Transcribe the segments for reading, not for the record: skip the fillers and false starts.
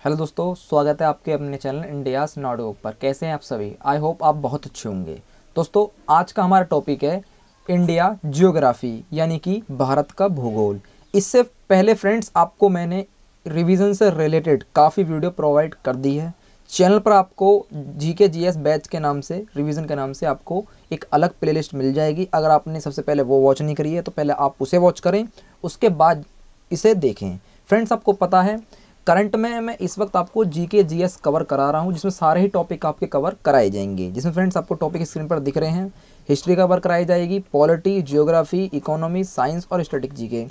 Hello दोस्तों, स्वागत है आपके अपने चैनल इंडियाज नॉडो पर। कैसे हैं आप सभी? आई होप आप बहुत अच्छे होंगे। दोस्तों, आज का हमारा टॉपिक है इंडिया जियोग्राफी, यानी कि भारत का भूगोल। इससे पहले फ्रेंड्स, आपको मैंने रिवीजन से रिलेटेड काफ़ी वीडियो प्रोवाइड कर दी है। चैनल पर आपको जीके जीएस बैच के नाम से, रिवीजन के नाम से आपको एक अलग प्लेलिस्ट मिल जाएगी। अगर आपने सबसे पहले वो वॉच नहीं करी है तो पहले आप उसे वॉच करें, उसके बाद इसे देखें। फ्रेंड्स, आपको पता है करंट में मैं इस वक्त आपको जीके जीएस कवर करा रहा हूँ, जिसमें सारे ही टॉपिक आपके कवर कराए जाएंगे। जिसमें फ्रेंड्स आपको टॉपिक स्क्रीन पर दिख रहे हैं। हिस्ट्री कवर कराई जाएगी, पॉलिटी, जियोग्राफी, इकोनॉमी, साइंस और स्टैटिक जीके।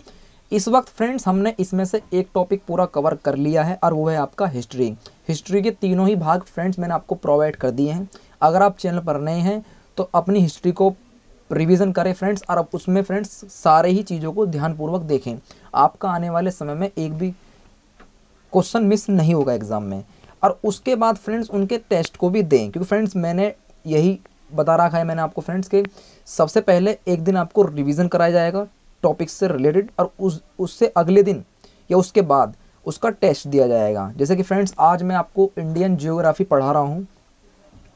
इस वक्त फ्रेंड्स हमने इसमें से एक टॉपिक पूरा कवर कर लिया है और वो है आपका हिस्ट्री। हिस्ट्री के तीनों ही भाग फ्रेंड्स मैंने आपको प्रोवाइड कर दिए हैं। अगर आप चैनल पर नए हैं तो अपनी हिस्ट्री को रिवीजन करें फ्रेंड्स, और अब उसमें फ्रेंड्स सारे ही चीज़ों को ध्यानपूर्वक देखें। आपका आने वाले समय में एक भी क्वेश्चन मिस नहीं होगा एग्जाम में। और उसके बाद फ्रेंड्स उनके टेस्ट को भी दें, क्योंकि फ्रेंड्स मैंने यही बता रखा है मैंने आपको फ्रेंड्स के सबसे पहले एक दिन आपको रिवीजन कराया जाएगा टॉपिक से रिलेटेड, और उससे अगले दिन या उसके बाद उसका टेस्ट दिया जाएगा। जैसे कि फ्रेंड्स आज मैं आपको इंडियन जियोग्राफी पढ़ा रहा हूँ,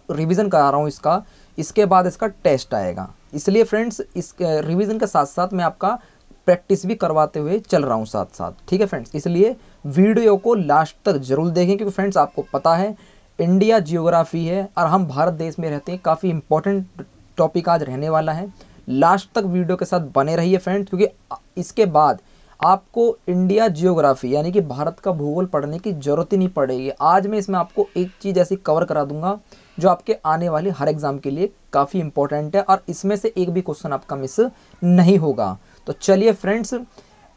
रिवीजन करा रहा हूँ इसका, इसके बाद इसका टेस्ट आएगा। इसलिए फ्रेंड्स इस रिवीजन के साथ साथ मैं आपका प्रैक्टिस भी करवाते हुए चल रहा हूँ साथ साथ। ठीक है फ्रेंड्स, इसलिए वीडियो को लास्ट तक जरूर देखें, क्योंकि फ्रेंड्स आपको पता है इंडिया जियोग्राफी है और हम भारत देश में रहते हैं। काफ़ी इंपॉर्टेंट टॉपिक आज रहने वाला है। लास्ट तक वीडियो के साथ बने रहिए फ्रेंड्स, क्योंकि इसके बाद आपको इंडिया जियोग्राफी यानी कि भारत का भूगोल पढ़ने की ज़रूरत ही नहीं पड़ेगी। आज मैं इसमें आपको एक चीज़ ऐसी कवर करा दूंगा जो आपके आने वाले हर एग्ज़ाम के लिए काफ़ी इंपॉर्टेंट है, और इसमें से एक भी क्वेश्चन आपका मिस नहीं होगा। तो चलिए फ्रेंड्स,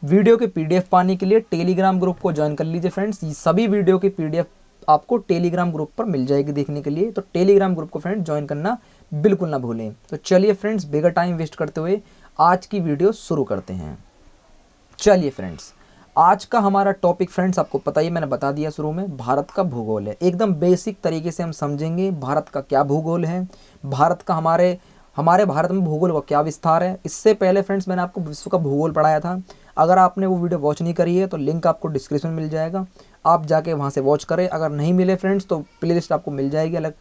वीडियो के पीडीएफ पाने के लिए टेलीग्राम ग्रुप को ज्वाइन कर लीजिए फ्रेंड्स। सभी वीडियो की पीडीएफ आपको टेलीग्राम ग्रुप पर मिल जाएगी देखने के लिए, तो टेलीग्राम ग्रुप को फ्रेंड्स ज्वाइन करना बिल्कुल ना भूलें। तो चलिए फ्रेंड्स, बेगर टाइम वेस्ट करते हुए आज की वीडियो शुरू करते हैं। चलिए फ्रेंड्स, आज का हमारा टॉपिक फ्रेंड्स आपको पता ही, मैंने बता दिया शुरू में, भारत का भूगोल है। एकदम बेसिक तरीके से हम समझेंगे भारत का क्या भूगोल है, भारत का हमारे भारत में भूगोल का क्या विस्तार है। इससे पहले फ्रेंड्स मैंने आपको विश्व का भूगोल पढ़ाया था। अगर आपने वो वीडियो वॉच नहीं करी है तो लिंक आपको डिस्क्रिप्शन में मिल जाएगा, आप जाके वहाँ से वॉच करें। अगर नहीं मिले फ्रेंड्स तो प्लेलिस्ट आपको मिल जाएगी अलग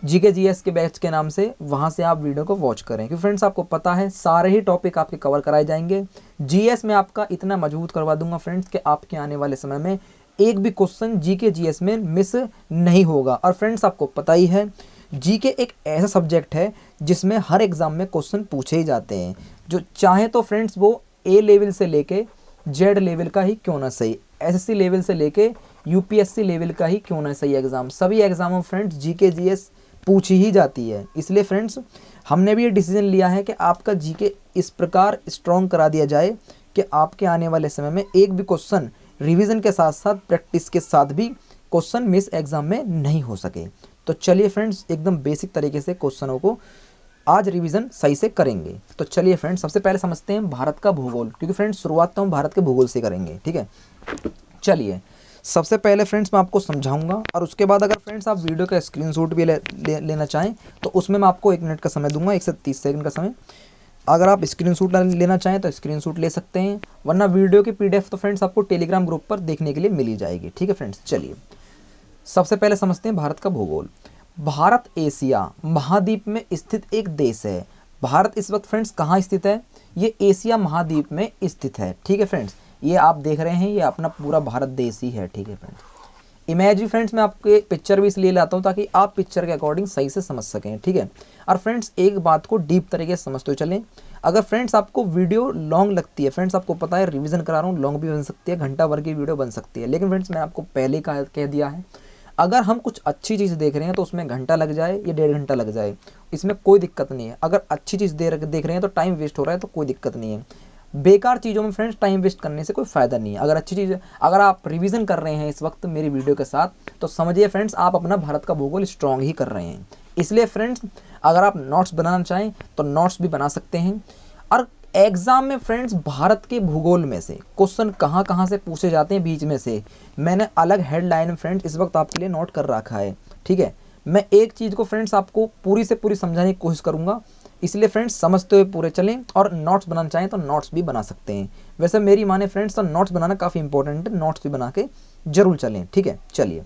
जीके जीएस के बैच के नाम से, वहाँ से आप वीडियो को वॉच करें। क्योंकि फ्रेंड्स आपको पता है सारे ही टॉपिक आपके कवर कराए जाएंगे। जीएस में आपका इतना मजबूत करवा दूंगा फ्रेंड्स कि आपके आने वाले समय में एक भी क्वेश्चन जीके जीएस में मिस नहीं होगा। और फ्रेंड्स आपको पता ही है जीके एक ऐसा सब्जेक्ट है जिसमें हर एग्ज़ाम में क्वेश्चन पूछे ही जाते हैं। जो चाहे तो फ्रेंड्स वो ए लेवल से लेके जेड लेवल का ही क्यों ना सही, एसएससी लेवल से लेके यूपीएससी लेवल का ही क्यों ना सही एग्ज़ाम, सभी एग्ज़ामों फ्रेंड्स जीके जीएस पूछी ही जाती है। इसलिए फ्रेंड्स हमने भी ये डिसीजन लिया है कि आपका जीके इस प्रकार स्ट्रॉन्ग करा दिया जाए कि आपके आने वाले समय में एक भी क्वेश्चन रिवीजन के साथ साथ प्रैक्टिस के साथ भी क्वेश्चन मिस एग्जाम में नहीं हो सके। तो चलिए फ्रेंड्स, एकदम बेसिक तरीके से क्वेश्चनों को आज रिवीजन सही से करेंगे। तो चलिए फ्रेंड्स, सबसे पहले समझते हैं भारत का भूगोल, क्योंकि फ्रेंड्स शुरुआत तो हम भारत के भूगोल से करेंगे। ठीक है, चलिए सबसे पहले फ्रेंड्स मैं आपको समझाऊंगा, और उसके बाद अगर फ्रेंड्स आप वीडियो का स्क्रीनशॉट भी लेना चाहें तो उसमें मैं आपको 1 मिनट का समय दूंगा, 1 से 30 सेकंड का समय। अगर आप स्क्रीनशॉट लेना चाहें तो स्क्रीनशॉट ले सकते हैं, वरना वीडियो की पीडीएफ तो फ्रेंड्स आपको टेलीग्राम ग्रुप पर देखने के लिए मिल ही जाएगी। ठीक है फ्रेंड्स, चलिए सबसे पहले समझते हैं भारत का भूगोल। भारत एशिया महाद्वीप में स्थित एक देश है। भारत इस वक्त फ्रेंड्स कहाँ स्थित है? ये एशिया महाद्वीप में स्थित है। ठीक है फ्रेंड्स, ये आप देख रहे हैं, ये अपना पूरा भारत देश ही है। ठीक है फ्रेंड्स, इमेज भी फ्रेंड्स मैं आपको एक पिक्चर भी इसलिए लाता हूँ ताकि आप पिक्चर के अकॉर्डिंग सही से समझ सकें। ठीक है, और फ्रेंड्स एक बात को डीप तरीके से समझते हुए चलें। अगर फ्रेंड्स आपको वीडियो लॉन्ग लगती है, फ्रेंड्स आपको पता है रिवीजन करा रहा हूँ, लॉन्ग भी बन सकती है, घंटा भर की वीडियो बन सकती है, लेकिन फ्रेंड्स मैं आपको पहले ही कह दिया है, अगर हम कुछ अच्छी चीज़ देख रहे हैं तो उसमें घंटा लग जाए या 1.5 घंटा लग जाए, इसमें कोई दिक्कत नहीं है। अगर अच्छी चीज़ देख रहे हैं तो टाइम वेस्ट हो रहा है तो कोई दिक्कत नहीं है। बेकार चीज़ों में फ्रेंड्स टाइम वेस्ट करने से कोई फ़ायदा नहीं है। अगर अच्छी चीज़, अगर आप रिवीजन कर रहे हैं इस वक्त मेरी वीडियो के साथ, तो समझिए फ्रेंड्स आप अपना भारत का भूगोल स्ट्रॉन्ग ही कर रहे हैं। इसलिए फ्रेंड्स अगर आप नोट्स बनाना चाहें तो नोट्स भी बना सकते हैं। और एग्ज़ाम में फ्रेंड्स भारत के भूगोल में से क्वेश्चन कहाँ कहाँ से पूछे जाते हैं बीच में से मैंने अलग हेडलाइन फ्रेंड्स इस वक्त आपके लिए नोट कर रखा है। ठीक है, मैं एक चीज़ को फ्रेंड्स आपको पूरी से पूरी समझाने की कोशिश करूँगा, इसलिए फ्रेंड्स समझते हुए पूरे चलें। और नोट्स बनाना चाहें तो नोट्स भी बना सकते हैं। वैसे मेरी माने फ्रेंड्स तो नोट्स बनाना काफ़ी इंपॉर्टेंट है, नोट्स भी बना के जरूर चलें, ठीक है। चलिए,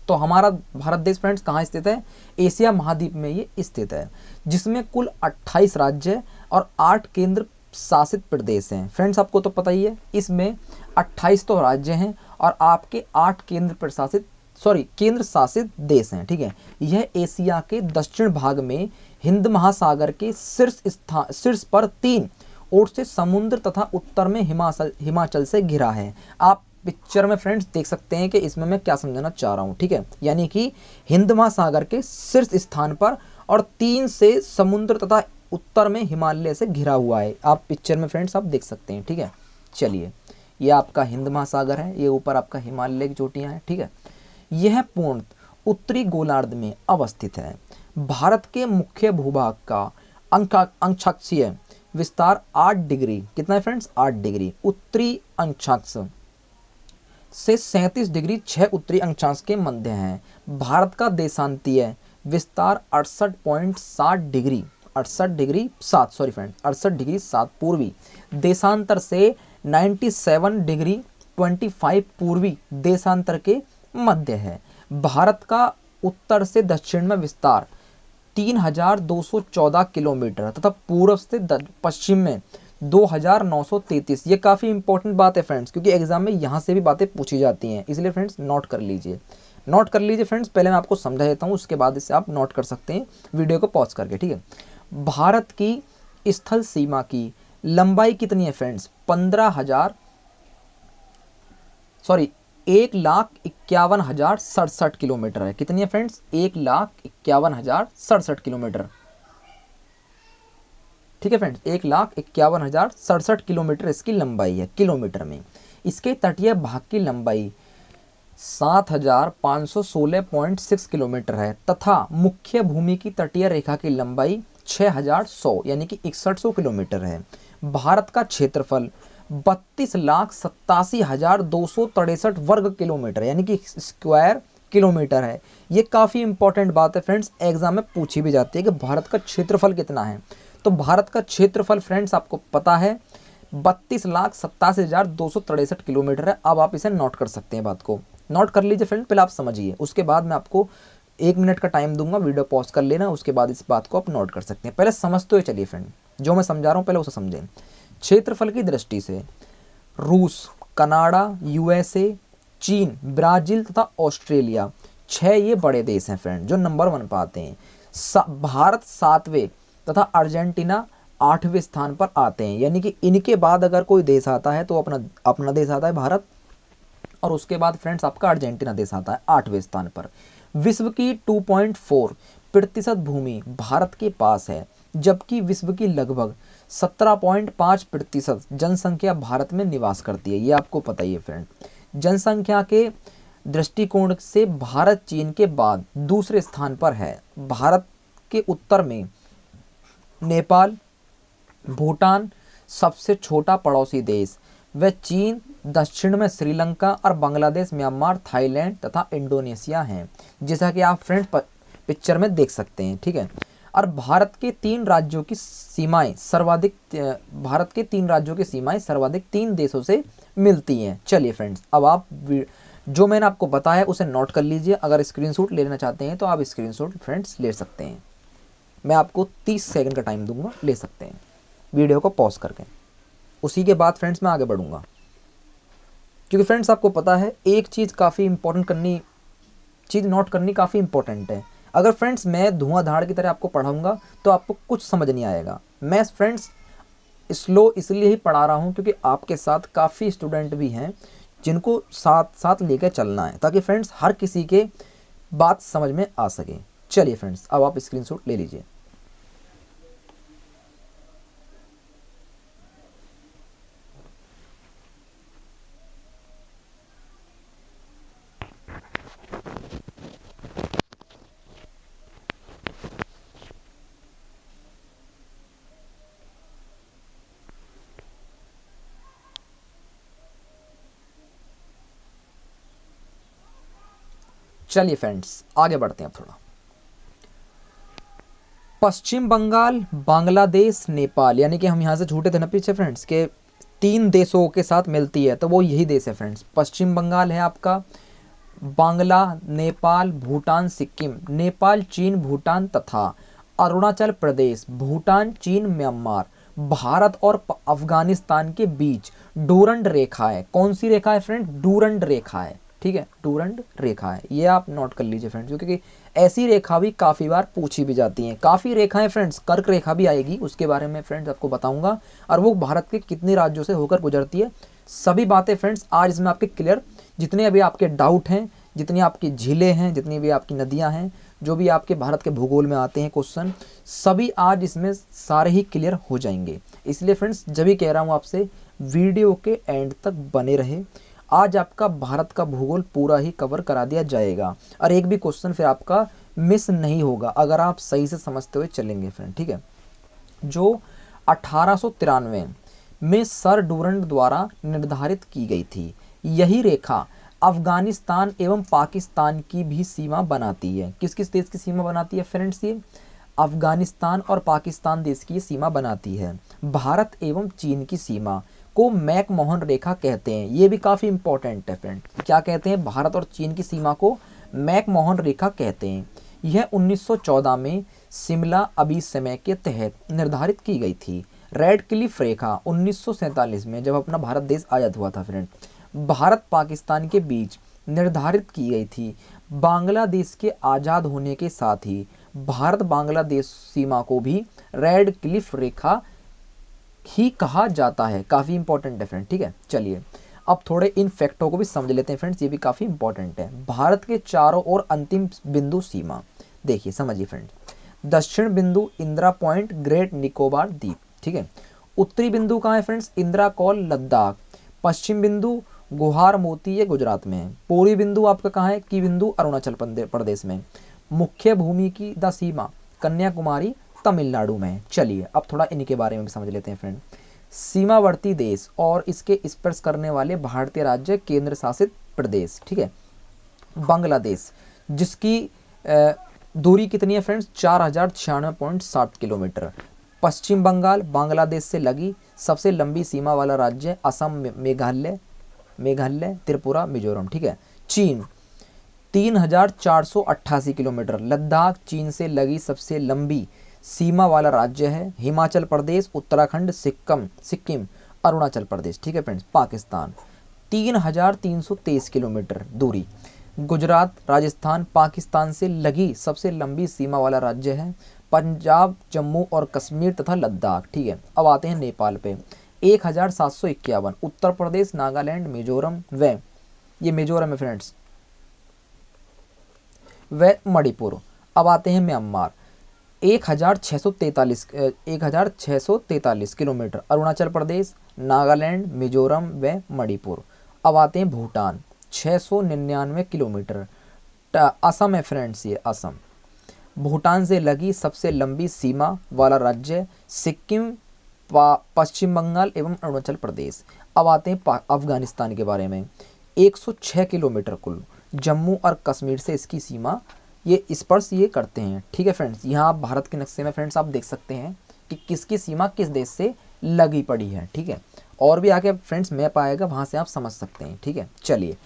तो हमारा भारत देश फ्रेंड्स कहाँ स्थित है? एशिया महाद्वीप में ये स्थित है, जिसमें कुल 28 राज्य और 8 केंद्र शासित प्रदेश हैं। फ्रेंड्स आपको तो पता ही है, इसमें 28 तो राज्य हैं और आपके 8 केंद्र शासित देश हैं, ठीक है। यह एशिया के दक्षिण भाग में हिंद महासागर के शीर्ष पर 3 ओर से समुद्र तथा उत्तर में हिमाचल से घिरा है। आप पिक्चर में फ्रेंड्स देख सकते हैं कि इसमें मैं क्या समझाना चाह रहा हूँ, ठीक है। यानी कि हिंद महासागर के शीर्ष स्थान पर और 3 से समुद्र तथा उत्तर में हिमालय से घिरा हुआ है। आप पिक्चर में फ्रेंड्स आप देख सकते हैं, ठीक है। चलिए, ये आपका हिंद महासागर है, ये ऊपर आपका हिमालय की चोटियाँ हैं, ठीक है। यह पूर्ण उत्तरी गोलार्ध में अवस्थित है। भारत के मुख्य भूभाग का अंशाक्षीय विस्तार 8 डिग्री, कितना है फ्रेंड्स? 8 डिग्री उत्तरी अक्षांश से 37 डिग्री 6 उत्तरी अक्षांश के मध्य है। भारत का देशांतीय विस्तार 68.7 डिग्री 68 डिग्री 7 पूर्वी देशांतर से 97 डिग्री 25 पूर्वी देशांतर के मध्य है। भारत का उत्तर से दक्षिण में विस्तार 3214 किलोमीटर तथा पूर्व से पश्चिम में 2933। ये काफ़ी इंपॉर्टेंट बात है फ्रेंड्स, क्योंकि एग्जाम में यहाँ से भी बातें पूछी जाती हैं, इसलिए फ्रेंड्स नोट कर लीजिए फ्रेंड्स। पहले मैं आपको समझा देता हूँ, उसके बाद इसे आप नोट कर सकते हैं वीडियो को पॉज करके, ठीक है। भारत की स्थल सीमा की लंबाई कितनी है फ्रेंड्स? 1,51,067 किलोमीटर है। कितनी है फ्रेंड्स? 1,51,067 किलोमीटर, ठीक है फ्रेंड्स। 1,51,067 किलोमीटर इसकी लंबाई है किलोमीटर में। इसके तटीय भाग की लंबाई 7,516.6 किलोमीटर है तथा मुख्य भूमि की तटीय रेखा की लंबाई 6,100 यानी कि 6100 किलोमीटर है। भारत का क्षेत्रफल 32,87,263 वर्ग किलोमीटर यानी कि स्क्वायर किलोमीटर है। ये काफ़ी इंपॉर्टेंट बात है फ्रेंड्स, एग्जाम में पूछी भी जाती है कि भारत का क्षेत्रफल कितना है। तो भारत का क्षेत्रफल फ्रेंड्स आपको पता है 32,87,263 किलोमीटर है। अब आप इसे नोट कर सकते हैं, बात को नोट कर लीजिए फ्रेंड, पहले आप समझिए, उसके बाद मैं आपको 1 मिनट का टाइम दूंगा, वीडियो पॉज कर लेना, उसके बाद इस बात को आप नोट कर सकते हैं। पहले समझते हुए चलिए फ्रेंड, जो मैं समझा रहा हूँ पहले उसे समझें। क्षेत्रफल की दृष्टि से रूस, कनाडा, यूएसए, चीन, ब्राज़ील तथा ऑस्ट्रेलिया 6 ये बड़े देश हैं फ्रेंड, जो नंबर 1 पर आते हैं। भारत 7वें तथा अर्जेंटीना 8वें स्थान पर आते हैं। यानी कि इनके बाद अगर कोई देश आता है तो अपना देश आता है भारत, और उसके बाद फ्रेंड्स आपका अर्जेंटीना देश आता है 8वें स्थान पर। विश्व की 2.4% भूमि भारत के पास है, जबकि विश्व की लगभग 17.5% जनसंख्या भारत में निवास करती है। ये आपको पता ही है फ्रेंड। जनसंख्या के दृष्टिकोण से भारत चीन के बाद दूसरे स्थान पर है। भारत के उत्तर में नेपाल, भूटान सबसे छोटा पड़ोसी देश, व चीन, दक्षिण में श्रीलंका और बांग्लादेश, म्यांमार, थाईलैंड तथा इंडोनेशिया हैं, जैसा कि आप फ्रेंड्स पिक्चर में देख सकते हैं, ठीक है। और भारत के 3 राज्यों की सीमाएं सर्वाधिक 3 देशों से मिलती हैं। चलिए फ्रेंड्स, अब आप जो मैंने आपको बताया उसे नोट कर लीजिए। अगर स्क्रीनशॉट लेना चाहते हैं तो आप स्क्रीनशॉट फ्रेंड्स ले सकते हैं। मैं आपको 30 सेकंड का टाइम दूंगा, ले सकते हैं वीडियो को पॉज करके। उसी के बाद फ्रेंड्स मैं आगे बढ़ूंगा, क्योंकि फ्रेंड्स आपको पता है एक चीज़ काफ़ी नोट करनी काफ़ी इंपॉर्टेंट है। अगर फ्रेंड्स मैं धुआंधार की तरह आपको पढ़ाऊंगा तो आपको कुछ समझ नहीं आएगा। मैं फ्रेंड्स स्लो इसलिए ही पढ़ा रहा हूँ क्योंकि आपके साथ काफ़ी स्टूडेंट भी हैं जिनको साथ साथ लेकर चलना है, ताकि फ्रेंड्स हर किसी के बात समझ में आ सके। चलिए फ्रेंड्स, अब आप स्क्रीनशॉट ले लीजिए। चलिए फ्रेंड्स, आगे बढ़ते हैं अब थोड़ा। पश्चिम बंगाल, बांग्लादेश, नेपाल, यानी कि हम यहाँ से छूटे थे ना पीछे फ्रेंड्स के 3 देशों के साथ मिलती है, तो वो यही देश है फ्रेंड्स। पश्चिम बंगाल है आपका, बांग्ला, नेपाल, भूटान, सिक्किम, नेपाल, चीन, भूटान तथा अरुणाचल प्रदेश, भूटान, चीन, म्यांमार, भारत और अफगानिस्तान के बीच डूरंड रेखा है। कौन सी रेखा है फ्रेंड? डूरंड रेखा है, ठीक है, डूरंड रेखा है। ये आप नोट कर लीजिए फ्रेंड्स, क्योंकि ऐसी रेखा भी काफ़ी बार पूछी भी जाती हैं। काफ़ी रेखाएं फ्रेंड्स, कर्क रेखा भी आएगी, उसके बारे में फ्रेंड्स आपको बताऊंगा, और वो भारत के कितने राज्यों से होकर गुजरती है, सभी बातें फ्रेंड्स आज इसमें आपके क्लियर। जितने अभी आपके डाउट हैं, जितनी आपकी झीलें हैं, जितनी भी आपकी नदियाँ हैं, जो भी आपके भारत के भूगोल में आते हैं क्वेश्चन, सभी आज इसमें सारे ही क्लियर हो जाएंगे। इसलिए फ्रेंड्स जब भी कह रहा हूँ आपसे, वीडियो के एंड तक बने रहे। आज आपका भारत का भूगोल पूरा ही कवर करा दिया जाएगा, और एक भी क्वेश्चन फिर आपका मिस नहीं होगा अगर आप सही से समझते हुए चलेंगे फ्रेंड, ठीक है। जो 1893 में सर डूरंड द्वारा निर्धारित की गई थी, यही रेखा अफगानिस्तान एवं पाकिस्तान की भी सीमा बनाती है। किस किस देश की सीमा बनाती है फ्रेंड्स? ये अफगानिस्तान और पाकिस्तान देश की सीमा बनाती है। भारत एवं चीन की सीमा को मैकमोहन रेखा कहते हैं। ये भी काफ़ी इंपॉर्टेंट है फ्रेंड। क्या कहते हैं? भारत और चीन की सीमा को मैकमोहन रेखा कहते हैं। यह 1914 में शिमला अभिसमय के तहत निर्धारित की गई थी। रेड क्लिफ रेखा 1947 में, जब अपना भारत देश आज़ाद हुआ था फ्रेंड, भारत पाकिस्तान के बीच निर्धारित की गई थी। बांग्लादेश के आज़ाद होने के साथ ही भारत बांग्लादेश सीमा को भी रेड क्लिफ रेखा ही कहा जाता है। काफ़ी इंपॉर्टेंट है फ्रेंड, ठीक है। चलिए अब थोड़े इन फैक्टों को भी समझ लेते हैं फ्रेंड्स, ये भी काफ़ी इंपॉर्टेंट है। भारत के चारों ओर अंतिम बिंदु सीमा, देखिए समझिए फ्रेंड्स। दक्षिण बिंदु इंदिरा पॉइंट, ग्रेट निकोबार द्वीप, ठीक है। उत्तरी बिंदु कहाँ है फ्रेंड्स? इंदिरा कॉल, लद्दाख। पश्चिम बिंदु गुहार मोती, ये गुजरात में है। पूर्वी बिंदु आपका कहाँ है? की बिंदु अरुणाचल प्रदेश में। मुख्य भूमि की द सीमा कन्याकुमारी, तमिलनाडु में। चलिए अब थोड़ा इनके बारे में भी समझ लेते हैं फ्रेंड। सीमावर्ती देश और इसके स्पर्श करने वाले भारतीय राज्य केंद्र शासित प्रदेश, ठीक है। बांग्लादेश, जिसकी दूरी कितनी है फ्रेंड्स? 4096.7 किलोमीटर। पश्चिम बंगाल बांग्लादेश से लगी सबसे लंबी सीमा वाला राज्य, असम, मेघालय, त्रिपुरा, मिजोरम, ठीक है। चीन 3488 किलोमीटर। लद्दाख चीन से लगी सबसे लंबी सीमा वाला राज्य है। हिमाचल प्रदेश, उत्तराखंड, सिक्किम, अरुणाचल प्रदेश, ठीक है फ्रेंड्स। पाकिस्तान 3323 किलोमीटर दूरी। गुजरात, राजस्थान पाकिस्तान से लगी सबसे लंबी सीमा वाला राज्य है। पंजाब, जम्मू और कश्मीर तथा लद्दाख, ठीक है। अब आते हैं नेपाल पे, 1751। उत्तर प्रदेश, नागालैंड, मिजोरम व ये मिजोरम है फ्रेंड्स, व मणिपुर। अब आते हैं म्यांमार, 1643 किलोमीटर। अरुणाचल प्रदेश, नागालैंड, मिजोरम व मणिपुर। अब आते हैं भूटान, 699 किलोमीटर। असम है फ्रेंड्स, ये असम। भूटान से लगी सबसे लंबी सीमा वाला राज्य, सिक्किम, पश्चिम बंगाल एवं अरुणाचल प्रदेश। अब आते हैं अफगानिस्तान के बारे में, 106 किलोमीटर कुल। जम्मू और कश्मीर से इसकी सीमा ये स्पर्श ये करते हैं, ठीक है फ्रेंड्स। यहाँ आप भारत के नक्शे में फ्रेंड्स आप देख सकते हैं कि किसकी सीमा किस देश से लगी पड़ी है, ठीक है। और भी आगे फ्रेंड्स मैप आएगा, वहाँ से आप समझ सकते हैं, ठीक है। चलिए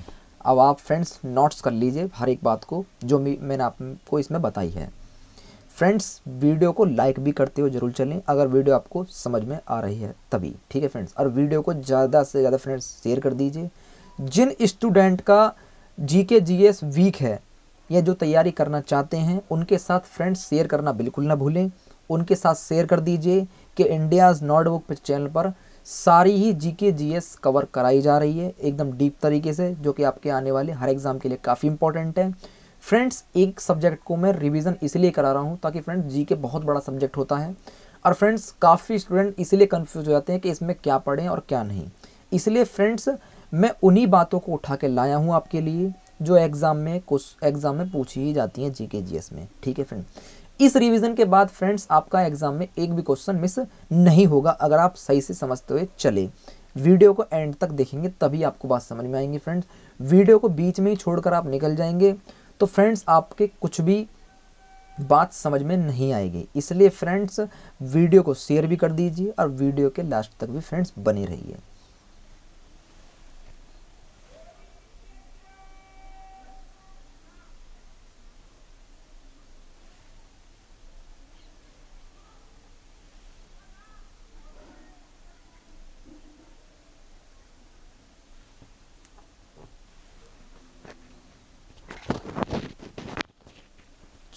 अब आप फ्रेंड्स नोट्स कर लीजिए हर एक बात को जो मैंने आपको इसमें बताई है। फ्रेंड्स वीडियो को लाइक भी करते हुए जरूर चलें अगर वीडियो आपको समझ में आ रही है तभी, ठीक है फ्रेंड्स। और वीडियो को ज़्यादा से ज़्यादा फ्रेंड्स शेयर कर दीजिए। जिन स्टूडेंट का जीके जीएस वीक है या जो तैयारी करना चाहते हैं, उनके साथ फ्रेंड्स शेयर करना बिल्कुल ना भूलें। उनके साथ शेयर कर दीजिए कि इंडियाज़ नोटबुक चैनल पर सारी ही जीके जीएस कवर कराई जा रही है एकदम डीप तरीके से, जो कि आपके आने वाले हर एग्ज़ाम के लिए काफ़ी इंपॉर्टेंट है। फ्रेंड्स एक सब्जेक्ट को मैं रिवीजन इसलिए करा रहा हूँ ताकि फ्रेंड्स जीके बहुत बड़ा सब्जेक्ट होता है, और फ्रेंड्स काफ़ी स्टूडेंट इसलिए कन्फ्यूज हो जाते हैं कि इसमें क्या पढ़ें और क्या नहीं। इसलिए फ्रेंड्स मैं उन्हीं बातों को उठा के लाया हूँ आपके लिए जो एग्ज़ाम में पूछी ही जाती हैं जीके जीएस में, ठीक है फ्रेंड। इस रिवीजन के बाद फ्रेंड्स आपका एग्जाम में एक भी क्वेश्चन मिस नहीं होगा अगर आप सही से समझते हुए चले। वीडियो को एंड तक देखेंगे तभी आपको बात समझ में आएंगी फ्रेंड्स। वीडियो को बीच में ही छोड़कर आप निकल जाएंगे तो फ्रेंड्स आपके कुछ भी बात समझ में नहीं आएगी। इसलिए फ्रेंड्स वीडियो को शेयर भी कर दीजिए और वीडियो के लास्ट तक भी फ्रेंड्स बने रहिए।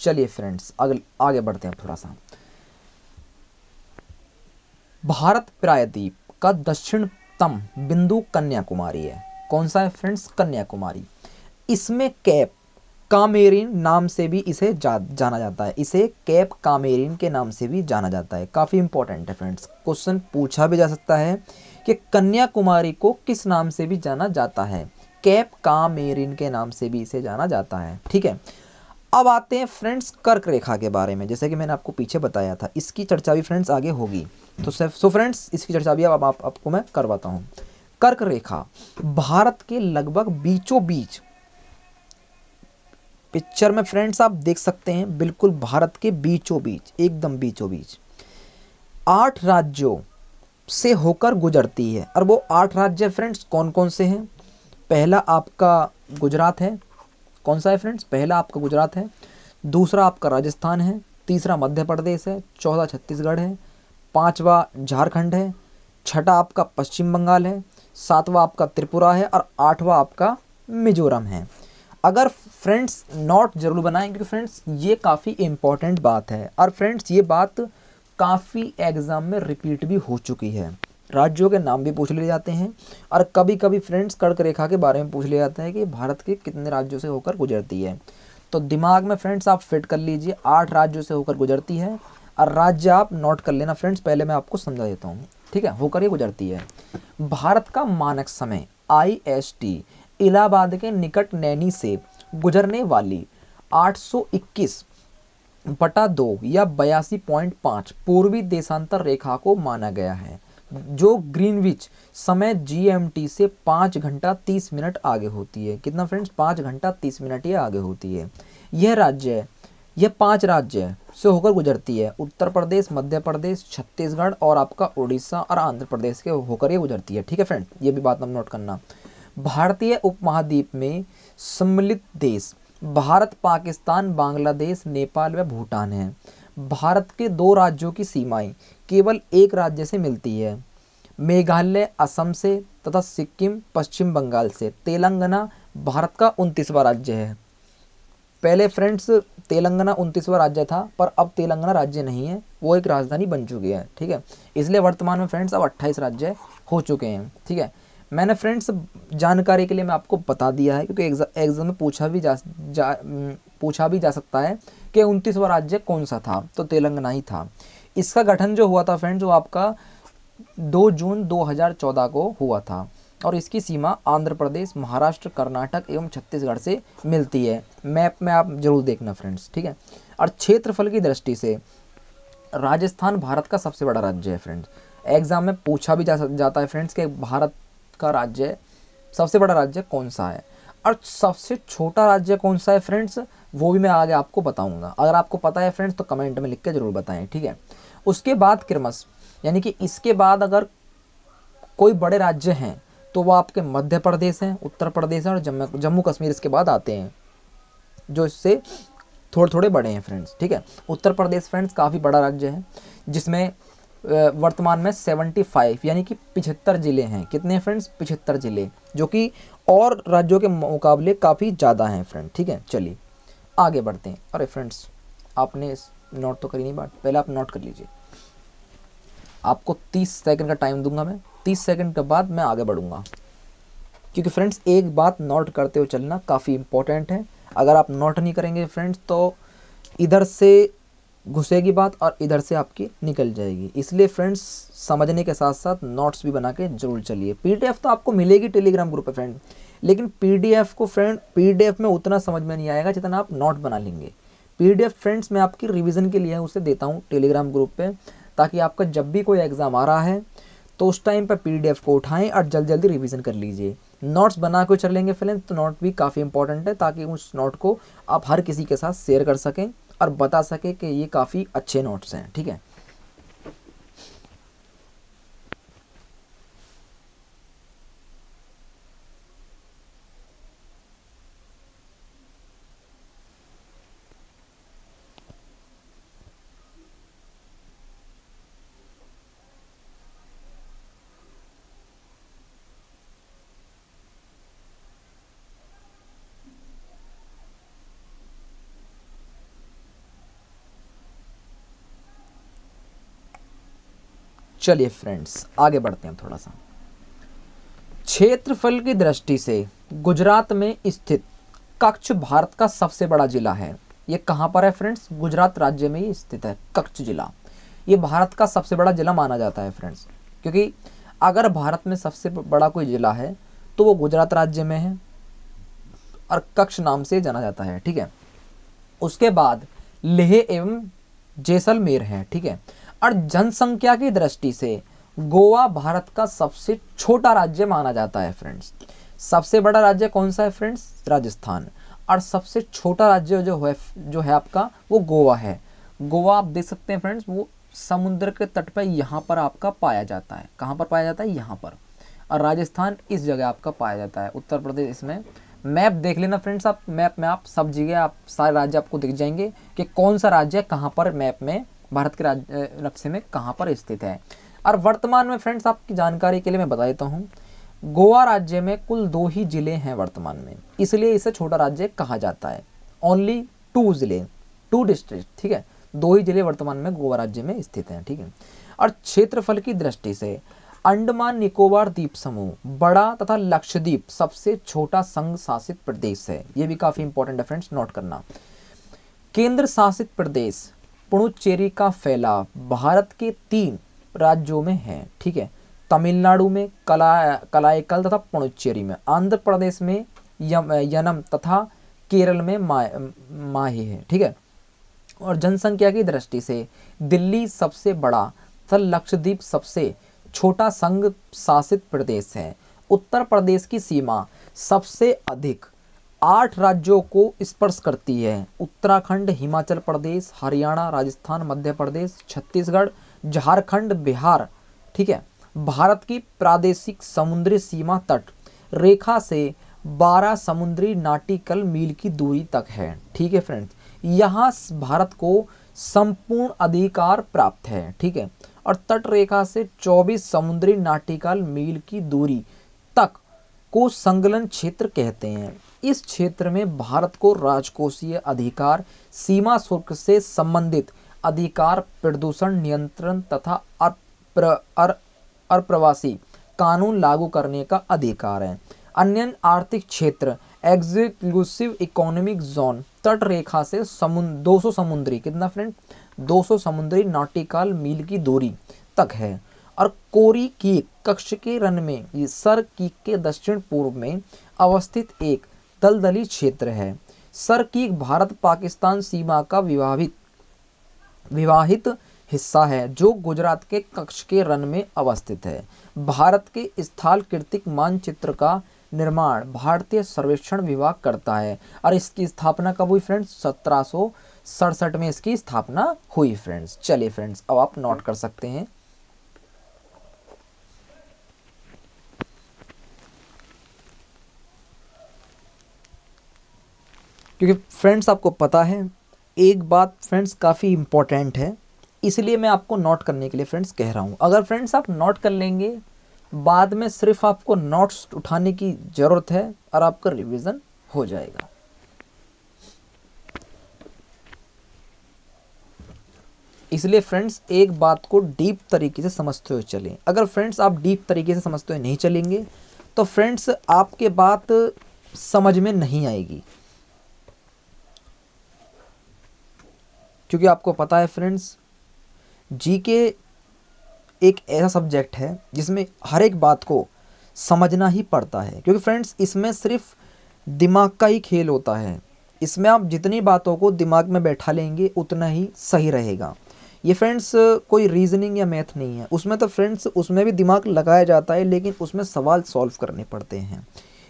चलिए फ्रेंड्स आगे बढ़ते हैं थोड़ा सा। भारत प्रायद्वीप का दक्षिणतम बिंदु कन्याकुमारी है। कौन सा है फ्रेंड्स? कन्याकुमारी। इसमें कैप कामेरीन नाम से भी इसे जाना जाता है। इसे कैप कामेरीन के नाम से भी जाना जाता है। काफ़ी इंपॉर्टेंट है फ्रेंड्स, क्वेश्चन पूछा भी जा सकता है कि कन्याकुमारी को किस नाम से भी जाना जाता है। कैप कामेरीन के नाम से भी इसे जाना जाता है। ठीक है, अब आते हैं फ्रेंड्स कर्क रेखा के बारे में। जैसे कि मैंने आपको पीछे बताया था, इसकी चर्चा भी फ्रेंड्स आगे होगी। तो सो फ्रेंड्स इसकी चर्चा भी अब आपको मैं करवाता हूँ। कर्क रेखा भारत के लगभग बीचों बीच, पिक्चर में फ्रेंड्स आप देख सकते हैं, बिल्कुल भारत के बीचों बीच, एकदम बीचों बीच 8 राज्यों से होकर गुजरती है। और वो 8 राज्य फ्रेंड्स कौन कौन से हैं? पहला आपका गुजरात है। कौन सा है फ्रेंड्स? पहला आपका गुजरात है, दूसरा आपका राजस्थान है, तीसरा मध्य प्रदेश है, चौथा छत्तीसगढ़ है, पांचवा झारखंड है, छठा आपका पश्चिम बंगाल है, सातवां आपका त्रिपुरा है और आठवां आपका मिजोरम है। अगर फ्रेंड्स नोट जरूर बनाएं, क्योंकि फ्रेंड्स ये काफ़ी इम्पोर्टेंट बात है और फ्रेंड्स ये बात काफ़ी एग्जाम में रिपीट भी हो चुकी है। राज्यों के नाम भी पूछ लिए जाते हैं और कभी कभी फ्रेंड्स कर्क रेखा के बारे में पूछ लिया जाता है कि भारत के कितने राज्यों से होकर गुजरती है। तो दिमाग में फ्रेंड्स आप फिट कर लीजिए, 8 राज्यों से होकर गुजरती है। और राज्य आप नोट कर लेना फ्रेंड्स, पहले मैं आपको समझा देता हूँ। ठीक है, होकर ये गुजरती है। भारत का मानक समय IST इलाहाबाद के निकट नैनी से गुजरने वाली 821/2 या 82.5 पूर्वी देशांतर रेखा को माना गया है, जो ग्रीनविच समय GMT से 5 घंटा 30 मिनट आगे होती है। कितना फ्रेंड्स? 5 घंटा 30 मिनट ये आगे होती है। यह 5 राज्य से होकर गुजरती है। उत्तर प्रदेश, मध्य प्रदेश, छत्तीसगढ़ और आपका उड़ीसा और आंध्र प्रदेश के होकर ये गुजरती है। ठीक है फ्रेंड, ये भी बात हम नोट करना। भारतीय उपमहाद्वीप में सम्मिलित देश भारत, पाकिस्तान, बांग्लादेश, नेपाल व भूटान है। भारत के 2 राज्यों की सीमाएं केवल एक राज्य से मिलती है, मेघालय असम से तथा सिक्किम पश्चिम बंगाल से। तेलंगाना भारत का 29वां राज्य है। पहले फ्रेंड्स तेलंगाना 29वां राज्य था, पर अब तेलंगाना राज्य नहीं है, वो एक राजधानी बन चुकी है। ठीक है, इसलिए वर्तमान में फ्रेंड्स अब 28 राज्य हो चुके हैं। ठीक है, मैंने फ्रेंड्स जानकारी के लिए मैं आपको बता दिया है, क्योंकि एग्जाम में पूछा भी जा सकता है कि 29वां राज्य कौन सा था, तो तेलंगाना ही था। इसका गठन जो हुआ था फ्रेंड्स, वो आपका 2 जून 2014 को हुआ था और इसकी सीमा आंध्र प्रदेश, महाराष्ट्र, कर्नाटक एवं छत्तीसगढ़ से मिलती है। मैप में आप जरूर देखना फ्रेंड्स। ठीक है, और क्षेत्रफल की दृष्टि से राजस्थान भारत का सबसे बड़ा राज्य है फ्रेंड्स। एग्जाम में पूछा भी जाता है फ्रेंड्स कि भारत का राज्य सबसे बड़ा राज्य कौन सा है और सबसे छोटा राज्य कौन सा है फ्रेंड्स, वो भी मैं आगे आपको बताऊंगा। अगर आपको पता है फ्रेंड्स तो कमेंट में लिख के जरूर बताएं। ठीक है, उसके बाद क्रमश, यानी कि इसके बाद अगर कोई बड़े राज्य हैं तो वो आपके मध्य प्रदेश हैं, उत्तर प्रदेश हैं और जम्मू कश्मीर इसके बाद आते हैं, जो इससे थोड़े थोड़े बड़े हैं फ्रेंड्स। ठीक है, उत्तर प्रदेश फ्रेंड्स काफ़ी बड़ा राज्य है, जिसमें वर्तमान में 75 यानी कि 75 जिले हैं। कितने फ्रेंड्स? 75 जिले, जो कि और राज्यों के मुकाबले काफ़ी ज़्यादा हैं फ्रेंड। ठीक है, चलिए आगे बढ़ते हैं। अरे फ्रेंड्स आपने नोट तो करी नहीं बात, पहले आप नोट कर लीजिए। आपको 30 सेकंड का टाइम दूंगा मैं, 30 सेकंड के बाद मैं आगे बढ़ूंगा, क्योंकि फ्रेंड्स एक बात नोट करते हुए चलना काफ़ी इंपॉर्टेंट है। अगर आप नोट नहीं करेंगे फ्रेंड्स तो इधर से घुसेगी बात और इधर से आपकी निकल जाएगी। इसलिए फ्रेंड्स समझने के साथ साथ नोट्स भी बना के जरूर चलिए। PDF तो आपको मिलेगी टेलीग्राम ग्रुप पे फ्रेंड, लेकिन PDF में उतना समझ में नहीं आएगा जितना आप नोट बना लेंगे। PDF फ्रेंड्स मैं आपकी रिवीजन के लिए उसे देता हूँ टेलीग्राम ग्रुप पे, ताकि आपका जब भी कोई एग्ज़ाम आ रहा है तो उस टाइम पर PDF को उठाएं और जल्दी जल्दी रिवीजन कर लीजिए। नोट्स बना के चलेंगे फ्रेंड्स तो नोट भी काफ़ी इंपॉर्टेंट है, ताकि उस नोट को आप हर किसी के साथ शेयर कर सकें और बता सके कि ये काफ़ी अच्छे नोट्स हैं। ठीक है, चलिए फ्रेंड्स आगे बढ़ते हैं थोड़ा सा। क्षेत्रफल की दृष्टि से गुजरात में स्थित कच्छ भारत का सबसे बड़ा जिला है। ये कहाँ पर है फ्रेंड्स? गुजरात राज्य में ही स्थित है कच्छ जिला। ये भारत का सबसे बड़ा जिला माना जाता है फ्रेंड्स, क्योंकि अगर भारत में सबसे बड़ा कोई जिला है तो वो गुजरात राज्य में है और कच्छ नाम से जाना जाता है। ठीक है, उसके बाद लेह एवं जैसलमेर है। ठीक है, और जनसंख्या की दृष्टि से गोवा भारत का सबसे छोटा राज्य माना जाता है फ्रेंड्स। सबसे बड़ा राज्य कौन सा है फ्रेंड्स? राजस्थान। और सबसे छोटा राज्य जो है आपका वो गोवा है। गोवा आप देख सकते हैं फ्रेंड्स, वो समुद्र के तट पर यहाँ पर आपका पाया जाता है। कहाँ पर पाया जाता है? यहाँ पर। और राजस्थान इस जगह आपका पाया जाता है। उत्तर प्रदेश इसमें। मैप देख लेना फ्रेंड्स, आप मैप में आप सब जगह आप सारे राज्य आपको दिख जाएंगे कि कौन सा राज्य कहाँ पर मैप में भारत के राज्य नक्शे में कहाँ पर स्थित है। और वर्तमान में फ्रेंड्स आपकी जानकारी के लिए मैं बता देता हूँ, गोवा राज्य में कुल 2 ही जिले हैं वर्तमान में, इसलिए इसे छोटा राज्य कहा जाता है। ओनली 2 जिले, 2 डिस्ट्रिक्ट। ठीक है, 2 ही जिले वर्तमान में गोवा राज्य में स्थित हैं। ठीक है, और क्षेत्रफल की दृष्टि से अंडमान निकोबार द्वीप समूह बड़ा तथा लक्षद्वीप सबसे छोटा संघ शासित प्रदेश है। यह भी काफी इंपॉर्टेंट है फ्रेंड्स, नोट करना। केंद्र शासित प्रदेश पुडुचेरी का फैलाव भारत के 3 राज्यों में है। ठीक है, तमिलनाडु में कलाइकल तथा पुडुचेरी में, आंध्र प्रदेश में यनम तथा केरल में माहे है। ठीक है, और जनसंख्या की दृष्टि से दिल्ली सबसे बड़ा तथा लक्षद्वीप सबसे छोटा संघ शासित प्रदेश है। उत्तर प्रदेश की सीमा सबसे अधिक 8 राज्यों को स्पर्श करती है। उत्तराखंड, हिमाचल प्रदेश, हरियाणा, राजस्थान, मध्य प्रदेश, छत्तीसगढ़, झारखंड, बिहार। ठीक है, भारत की प्रादेशिक समुद्री सीमा तट रेखा से 12 समुद्री नॉटिकल मील की दूरी तक है। ठीक है फ्रेंड्स, यहाँ भारत को संपूर्ण अधिकार प्राप्त है। ठीक है, और तट रेखा से 24 समुद्री नॉटिकल मील की दूरी तक को संलग्न क्षेत्र कहते हैं। इस क्षेत्र में भारत को राजकोषीय अधिकार, सीमा शुल्क से संबंधित अधिकार, प्रदूषण नियंत्रण तथा अप्रवासी कानून लागू करने का अधिकार है। अन्य आर्थिक क्षेत्र एक्सक्लूसिव इकोनॉमिक जोन तट रेखा से 200 समुद्री कितना फ्रेंड 200 समुद्री नॉटिकल मील की दूरी तक है। और कोरी कीक कच्छ के रन में ये सर कीक के दक्षिण पूर्व में अवस्थित एक दलदली क्षेत्र है। सर कीक भारत पाकिस्तान सीमा का विवाहित हिस्सा है जो गुजरात के कच्छ के रन में अवस्थित है। भारत के स्थलाकृतिक मानचित्र का निर्माण भारतीय सर्वेक्षण विभाग करता है और इसकी स्थापना कब हुई फ्रेंड्स? 1767 में इसकी स्थापना हुई फ्रेंड्स। चलिए फ्रेंड्स अब आप नोट कर सकते हैं। क्योंकि फ्रेंड्स आपको पता है एक बात फ्रेंड्स काफ़ी इंपॉर्टेंट है, इसलिए मैं आपको नोट करने के लिए फ्रेंड्स कह रहा हूँ। अगर फ्रेंड्स आप नोट कर लेंगे, बाद में सिर्फ आपको नोट्स उठाने की ज़रूरत है और आपका रिवीजन हो जाएगा। इसलिए फ्रेंड्स एक बात को डीप तरीके से समझते हुए चलें। अगर फ्रेंड्स आप डीप तरीके से समझते हुए नहीं चलेंगे तो फ्रेंड्स आपके बात समझ में नहीं आएगी। क्योंकि आपको पता है फ्रेंड्स जीके एक ऐसा सब्जेक्ट है जिसमें हर एक बात को समझना ही पड़ता है, क्योंकि फ्रेंड्स इसमें सिर्फ दिमाग का ही खेल होता है। इसमें आप जितनी बातों को दिमाग में बैठा लेंगे उतना ही सही रहेगा। ये फ्रेंड्स कोई रीजनिंग या मैथ नहीं है, उसमें तो फ्रेंड्स उसमें भी दिमाग लगाया जाता है लेकिन उसमें सवाल सॉल्व करने पड़ते हैं।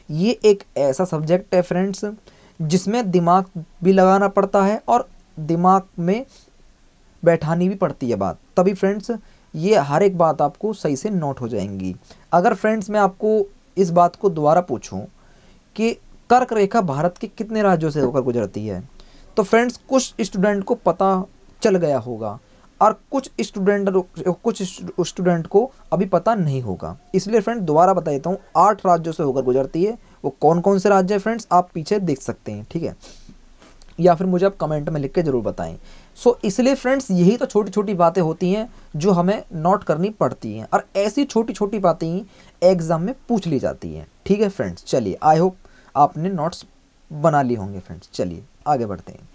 ये एक ऐसा सब्जेक्ट है फ्रेंड्स जिसमें दिमाग भी लगाना पड़ता है और दिमाग में बैठानी भी पड़ती है बात, तभी फ्रेंड्स ये हर एक बात आपको सही से नोट हो जाएंगी। अगर फ्रेंड्स मैं आपको इस बात को दोबारा पूछूं कि कर्क रेखा भारत के कितने राज्यों से होकर गुजरती है, तो फ्रेंड्स कुछ स्टूडेंट को पता चल गया होगा और कुछ स्टूडेंट को अभी पता नहीं होगा। इसलिए फ्रेंड्स दोबारा बता देता हूँ, 8 राज्यों से होकर गुजरती है। वो कौन कौन से राज्य है फ्रेंड्स आप पीछे देख सकते हैं, ठीक है, या फिर मुझे आप कमेंट में लिख के ज़रूर बताएं। सो इसलिए फ्रेंड्स यही तो छोटी छोटी बातें होती हैं जो हमें नोट करनी पड़ती हैं, और ऐसी छोटी छोटी बातें ही एग्ज़ाम में पूछ ली जाती हैं। ठीक है फ्रेंड्स, चलिए आई होप आपने नोट्स बना लिए होंगे फ्रेंड्स। चलिए आगे बढ़ते हैं।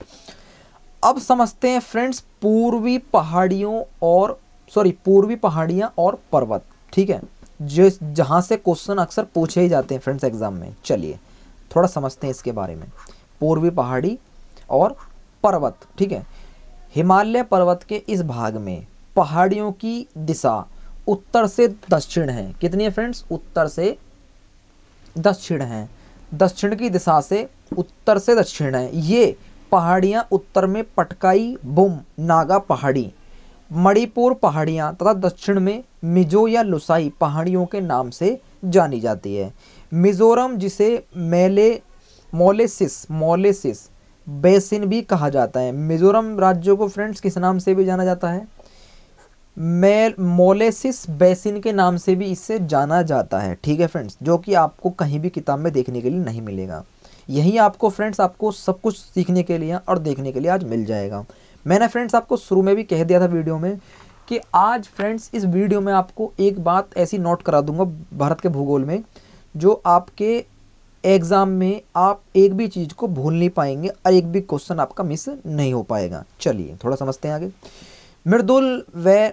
अब समझते हैं फ्रेंड्स पूर्वी पहाड़ियाँ और पर्वत। ठीक है, जो जहाँ से क्वेश्चन अक्सर पूछे ही जाते हैं फ्रेंड्स एग्जाम में। चलिए थोड़ा समझते हैं इसके बारे में। पूर्वी पहाड़ी और पर्वत। ठीक है, हिमालय पर्वत के इस भाग में पहाड़ियों की दिशा उत्तर से दक्षिण है। कितनी है फ्रेंड्स? उत्तर से दक्षिण है। दक्षिण की दिशा से उत्तर से दक्षिण है। ये पहाड़ियाँ उत्तर में पटकाई बुम नागा पहाड़ी, मणिपुर पहाड़ियाँ तथा दक्षिण में मिजो या लुसाई पहाड़ियों के नाम से जानी जाती है। मिजोरम, जिसे मोलेसिस बेसिन भी कहा जाता है। मिजोरम राज्य को फ्रेंड्स किस नाम से भी जाना जाता है? मोलेसिस बेसिन के नाम से भी इससे जाना जाता है। ठीक है फ्रेंड्स, जो कि आपको कहीं भी किताब में देखने के लिए नहीं मिलेगा। यही आपको फ्रेंड्स आपको सब कुछ सीखने के लिए और देखने के लिए आज मिल जाएगा। मैंने फ्रेंड्स आपको शुरू में भी कह दिया था वीडियो में कि आज फ्रेंड्स इस वीडियो में आपको एक बात ऐसी नोट करा दूंगा भारत के भूगोल में, जो आपके एग्ज़ाम में आप एक भी चीज़ को भूल नहीं पाएंगे और एक भी क्वेश्चन आपका मिस नहीं हो पाएगा। चलिए थोड़ा समझते हैं आगे। मृदुल व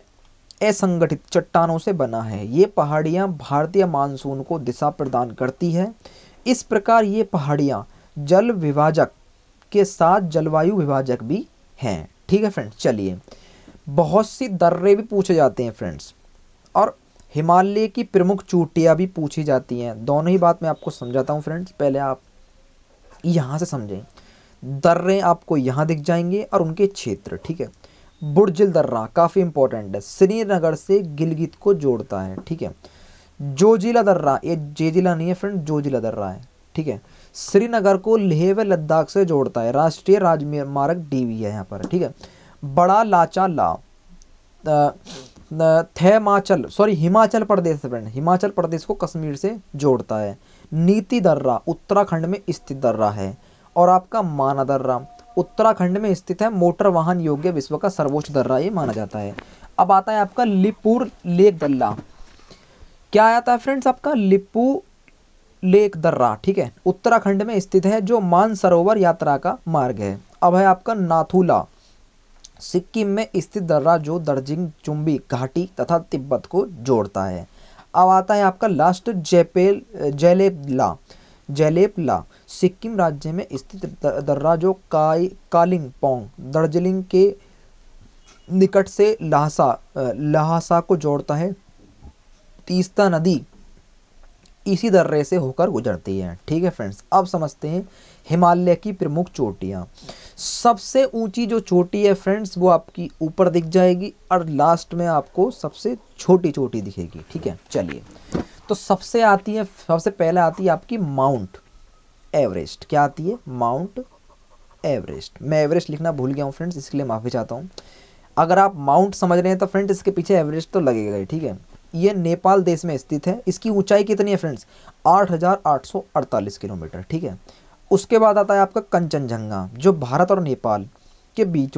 असंगठित चट्टानों से बना है। ये पहाड़ियाँ भारतीय मानसून को दिशा प्रदान करती है। इस प्रकार ये पहाड़ियाँ जल विभाजक के साथ जलवायु विभाजक भी हैं। ठीक है फ्रेंड्स, चलिए बहुत सी दर्रे भी पूछे जाते हैं फ्रेंड्स, और हिमालय की प्रमुख चोटियाँ भी पूछी जाती हैं। दोनों ही बात मैं आपको समझाता हूँ फ्रेंड्स, पहले आप यहाँ से समझें। दर्रे आपको यहाँ दिख जाएंगे और उनके क्षेत्र। ठीक है, बुर्जिल दर्रा काफ़ी इंपॉर्टेंट है, श्रीनगर से गिलगित को जोड़ता है। ठीक है, जोजिला दर्रा, ये जेजिला नहीं है फ्रेंड, जोजिला दर्रा है। ठीक है, श्रीनगर को लेह व लद्दाख से जोड़ता है। राष्ट्रीय राजमार्ग डीवी है यहाँ पर। ठीक है, बड़ा लाचा ला हिमाचल प्रदेश फ्रेंड, हिमाचल प्रदेश को कश्मीर से जोड़ता है। नीति दर्रा उत्तराखंड में स्थित दर्रा है। और आपका माना दर्रा उत्तराखंड में स्थित है। मोटर वाहन योग्य विश्व का सर्वोच्च दर्रा ये माना जाता है। अब आता है आपका लिपुर लेक दर्रा। क्या आता है फ्रेंड्स? आपका लिपू लेक दर्रा। ठीक है, उत्तराखंड में स्थित है, जो मानसरोवर यात्रा का मार्ग है। अब है आपका नाथुला, सिक्किम में स्थित दर्रा, जो दार्जिलिंग चुंबी घाटी तथा तिब्बत को जोड़ता है। अब आता है आपका लास्ट जैलेपला, सिक्किम राज्य में स्थित दर्रा, जो कालिंपोंग दार्जिलिंग के निकट से लहासा को जोड़ता है। तीस्ता नदी इसी दर्रे से होकर गुजरती है। ठीक है फ्रेंड्स, अब समझते हैं हिमालय की प्रमुख चोटियाँ। सबसे ऊंची जो चोटी है फ्रेंड्स वो आपकी ऊपर दिख जाएगी, और लास्ट में आपको सबसे छोटी चोटी दिखेगी। ठीक है, चलिए तो सबसे पहले आती है आपकी माउंट एवरेस्ट। क्या आती है? Mount Everest. मैं एवरेस्ट लिखना भूल गया हूँ फ्रेंड्स, इसके लिए माफ़ी चाहता हूँ। अगर आप माउंट समझ रहे हैं तो फ्रेंड्स इसके पीछे एवरेस्ट तो लगेगा ही। ठीक है, ये नेपाल देश में स्थित है। इसकी ऊंचाई कितनी है फ्रेंड्स? 8,848 किलोमीटर। ठीक है, उसके बाद आता है आपका कंचनजंगा, जो भारत और नेपाल के बीच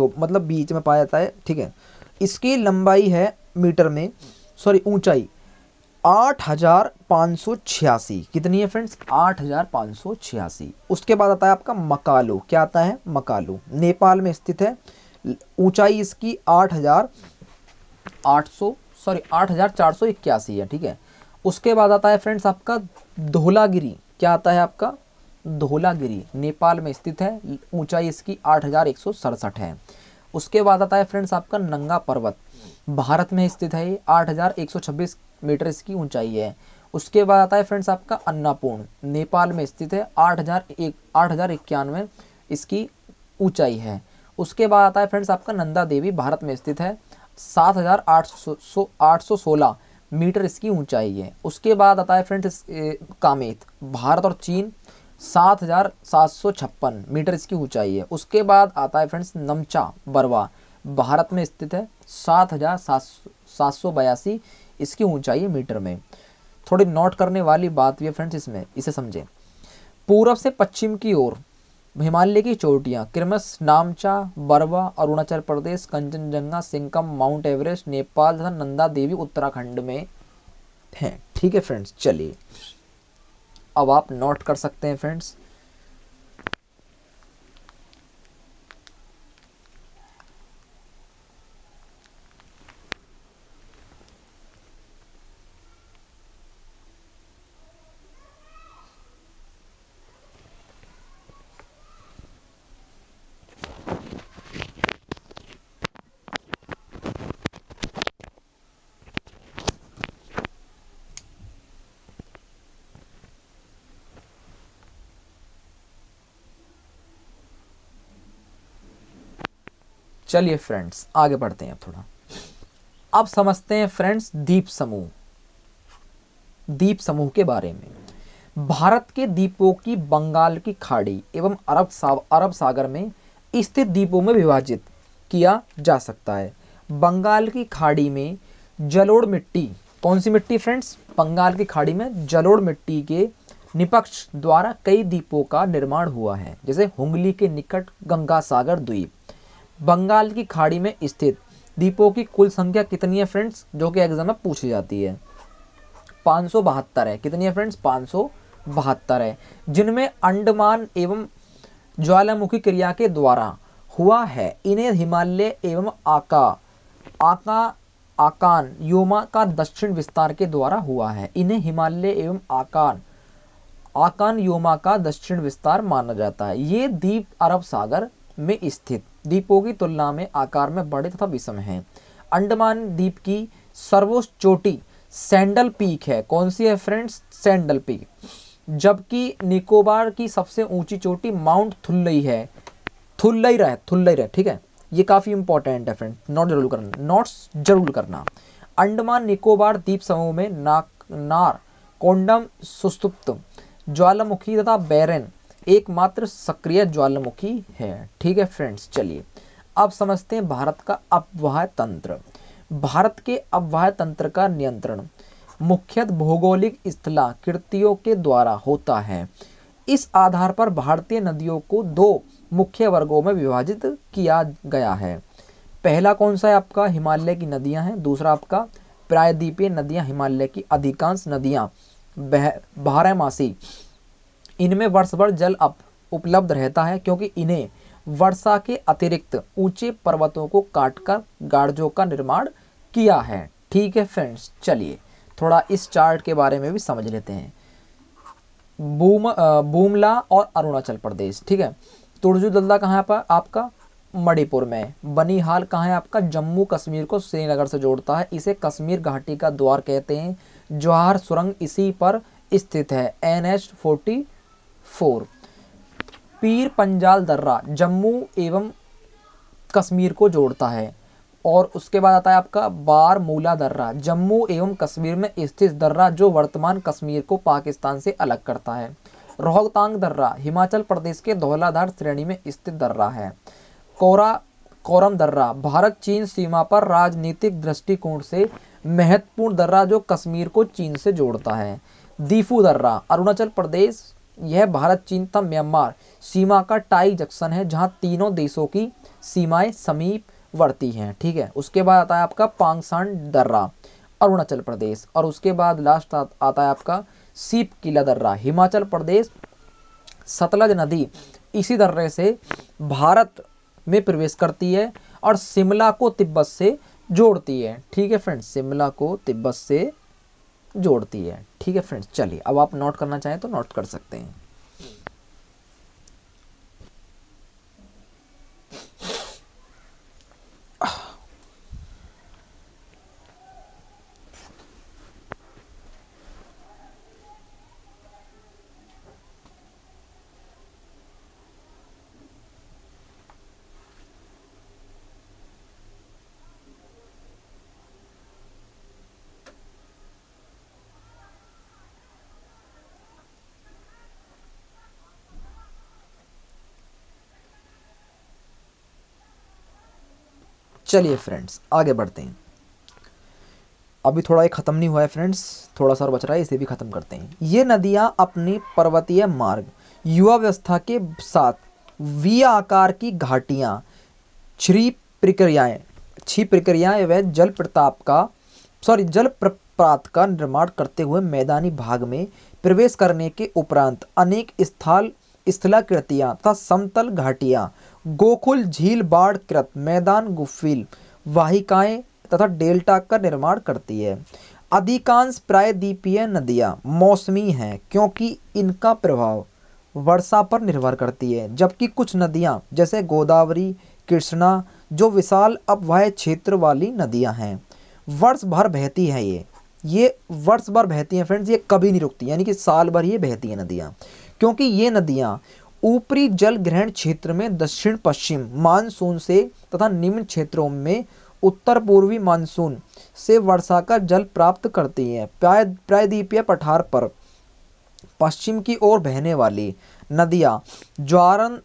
में पाया जाता है। ठीक है, इसकी लंबाई है मीटर में, ऊंचाई 8,586। कितनी है फ्रेंड्स? 8,586। उसके बाद आता है आपका मकालू। क्या आता है? मकालू नेपाल में स्थित है। ऊंचाई इसकी 8,481 है। ठीक है, उसके बाद आता है फ्रेंड्स आपका धौलागिरी। क्या आता है आपका? धौलागिरी नेपाल में स्थित है। ऊंचाई इसकी 8,167 है। उसके बाद आता है फ्रेंड्स आपका नंगा पर्वत, भारत में स्थित है। ये 8,126 मीटर इसकी ऊंचाई है। उसके बाद आता है फ्रेंड्स आपका अन्नापूर्ण, नेपाल में स्थित है। 8,091 इसकी ऊंचाई है। उसके बाद आता है फ्रेंड्स आपका नंदा देवी, भारत में स्थित है। 7,816 मीटर इसकी ऊंचाई है। उसके बाद आता है फ्रेंड्स कामेत, भारत और चीन, 7,756 मीटर इसकी ऊंचाई है। उसके बाद आता है फ्रेंड्स नमचा बरवा, भारत में स्थित है। 7,782 इसकी ऊंचाई है मीटर में। थोड़ी नोट करने वाली बात भी है फ्रेंड्स इसमें, इसे समझें। पूर्व से पश्चिम की ओर हिमालय की चोटियाँ किरमस, नामचा, बरवा अरुणाचल प्रदेश, कंचनजंगा, सिंकम, माउंट एवरेस्ट नेपाल तथा नंदा देवी उत्तराखंड में है। ठीक है फ्रेंड्स, चलिए अब आप नोट कर सकते हैं फ्रेंड्स। चलिए फ्रेंड्स आगे बढ़ते हैं अब थोड़ा। अब समझते हैं फ्रेंड्स द्वीप समूह, द्वीप समूह के बारे में। भारत के द्वीपों की बंगाल की खाड़ी एवं अरब सागर में स्थित द्वीपों में विभाजित किया जा सकता है। बंगाल की खाड़ी में जलोढ़ मिट्टी, कौन सी मिट्टी फ्रेंड्स? बंगाल की खाड़ी में जलोढ़ मिट्टी के निष्पक्ष द्वारा कई द्वीपों का निर्माण हुआ है, जैसे हुंगली के निकट गंगा सागर द्वीप। बंगाल की खाड़ी में स्थित द्वीपों की कुल संख्या कितनी है फ्रेंड्स, जो कि एग्जाम में पूछी जाती है? 572 है। कितनी है फ्रेंड्स? 572 है, जिनमें अंडमान एवं ज्वालामुखी क्रिया के द्वारा हुआ है। इन्हें हिमालय एवं आकान योमा का दक्षिण विस्तार के द्वारा हुआ है। इन्हें हिमालय एवं आकान योमा का दक्षिण विस्तार माना जाता है। ये द्वीप अरब सागर में स्थित द्वीपों की तुलना में आकार में बड़े तथा विषम हैं। अंडमान द्वीप की सर्वोच्च चोटी सैंडल पीक है। कौन सी है फ्रेंड्स? Sandal peak. जबकि निकोबार की सबसे ऊंची चोटी माउंट थुल्लई है। थुल्लई रहे, ठीक है, ये काफी इंपॉर्टेंट है फ्रेंड, नोट्स जरूर करना। अंडमान निकोबार द्वीप समूह में नार, कोंडम सुस्तुप्त ज्वालामुखी तथा बैरन एकमात्र सक्रिय ज्वालामुखी है। ठीक है फ्रेंड्स, चलिए अब समझते हैं भारत का अपवाह तंत्र। भारत के अपवाह तंत्र का नियंत्रण मुख्यतः भौगोलिक स्थलाकृतियों के द्वारा होता है। इस आधार पर भारतीय नदियों को दो मुख्य वर्गों में विभाजित किया गया है। पहला कौन सा है आपका? हिमालय की नदियां हैं। दूसरा आपका प्रायद्वीपीय नदियां। हिमालय की अधिकांश नदियां बारहमासी, इनमें वर्ष भर जल उपलब्ध रहता है, क्योंकि इन्हें वर्षा के अतिरिक्त ऊंचे पर्वतों को काटकर गाड़जों का निर्माण किया है। ठीक है फ्रेंड्स, चलिए थोड़ा इस चार्ट के बारे में भी समझ लेते हैं। बूमला और अरुणाचल प्रदेश, ठीक है। तुर्जु दल्ला कहाँ है आपका? मणिपुर में। बनिहाल कहाँ है आपका? जम्मू कश्मीर को श्रीनगर से जोड़ता है, इसे कश्मीर घाटी का द्वार कहते हैं। जवाहर सुरंग इसी पर स्थित है, NH-44। पीर पंजाल दर्रा जम्मू एवं कश्मीर को जोड़ता है। और उसके बाद आता है आपका बारमूला दर्रा, जम्मू एवं कश्मीर में स्थित दर्रा जो वर्तमान कश्मीर को पाकिस्तान से अलग करता है। रोहतांग दर्रा हिमाचल प्रदेश के धौलाधार श्रेणी में स्थित दर्रा है। कोरम दर्रा भारत चीन सीमा पर राजनीतिक दृष्टिकोण से महत्वपूर्ण दर्रा जो कश्मीर को चीन से जोड़ता है। दीफू दर्रा अरुणाचल प्रदेश, यह भारत चीन तथा म्यांमार सीमा का टाई जंक्शन है, जहां तीनों देशों की सीमाएं समीपवर्ती हैं। ठीक है, उसके बाद आता है आपका पांगसान दर्रा अरुणाचल प्रदेश, और उसके बाद लास्ट आता है आपका सीप किला दर्रा हिमाचल प्रदेश। सतलज नदी इसी दर्रे से भारत में प्रवेश करती है और शिमला को तिब्बत से जोड़ती है। ठीक है फ्रेंड्स, शिमला को तिब्बत से जोड़ती है। ठीक है फ्रेंड्स, चलिए अब आप नोट करना चाहें तो नोट कर सकते हैं। चलिए फ्रेंड्स आगे बढ़ते हैं। अभी थोड़ा ये खत्म नहीं हुआ है फ्रेंड्स, थोड़ा सा और बच रहा है, इसे भी खत्म करते हैं। ये नदियां अपनी पर्वतीय मार्ग, युवा व्यवस्था के साथ वी आकार की घाटियाँ, क्षी प्रक्रियाएं व जल प्रपात का निर्माण करते हुए मैदानी भाग में प्रवेश करने के उपरांत अनेक स्थलाकृतियां तथा समतल घाटियां, गोकुल झील बाढ़ कृत मैदान, गुफिल वाहिकाएं तथा डेल्टा का निर्माण करती है। अधिकांश प्रायद्वीपीय नदियां मौसमी हैं क्योंकि इनका प्रभाव वर्षा पर निर्भर करती है, जबकि कुछ नदियां जैसे गोदावरी, कृष्णा जो विशाल अपवाह्य क्षेत्र वाली नदियां हैं, वर्ष भर बहती हैं। ये वर्ष भर बहती हैं फ्रेंड्स, ये कभी नहीं रुकती, यानी कि साल भर ये बहती हैं नदियां, क्योंकि ये नदियां ऊपरी जल ग्रहण क्षेत्र में दक्षिण पश्चिम मानसून से तथा निम्न क्षेत्रों में उत्तर पूर्वी मानसून से वर्षा का जल प्राप्त करती हैं। प्रायद्वीपीय पठार पर पश्चिम की ओर बहने वाली नदियां ज्वारन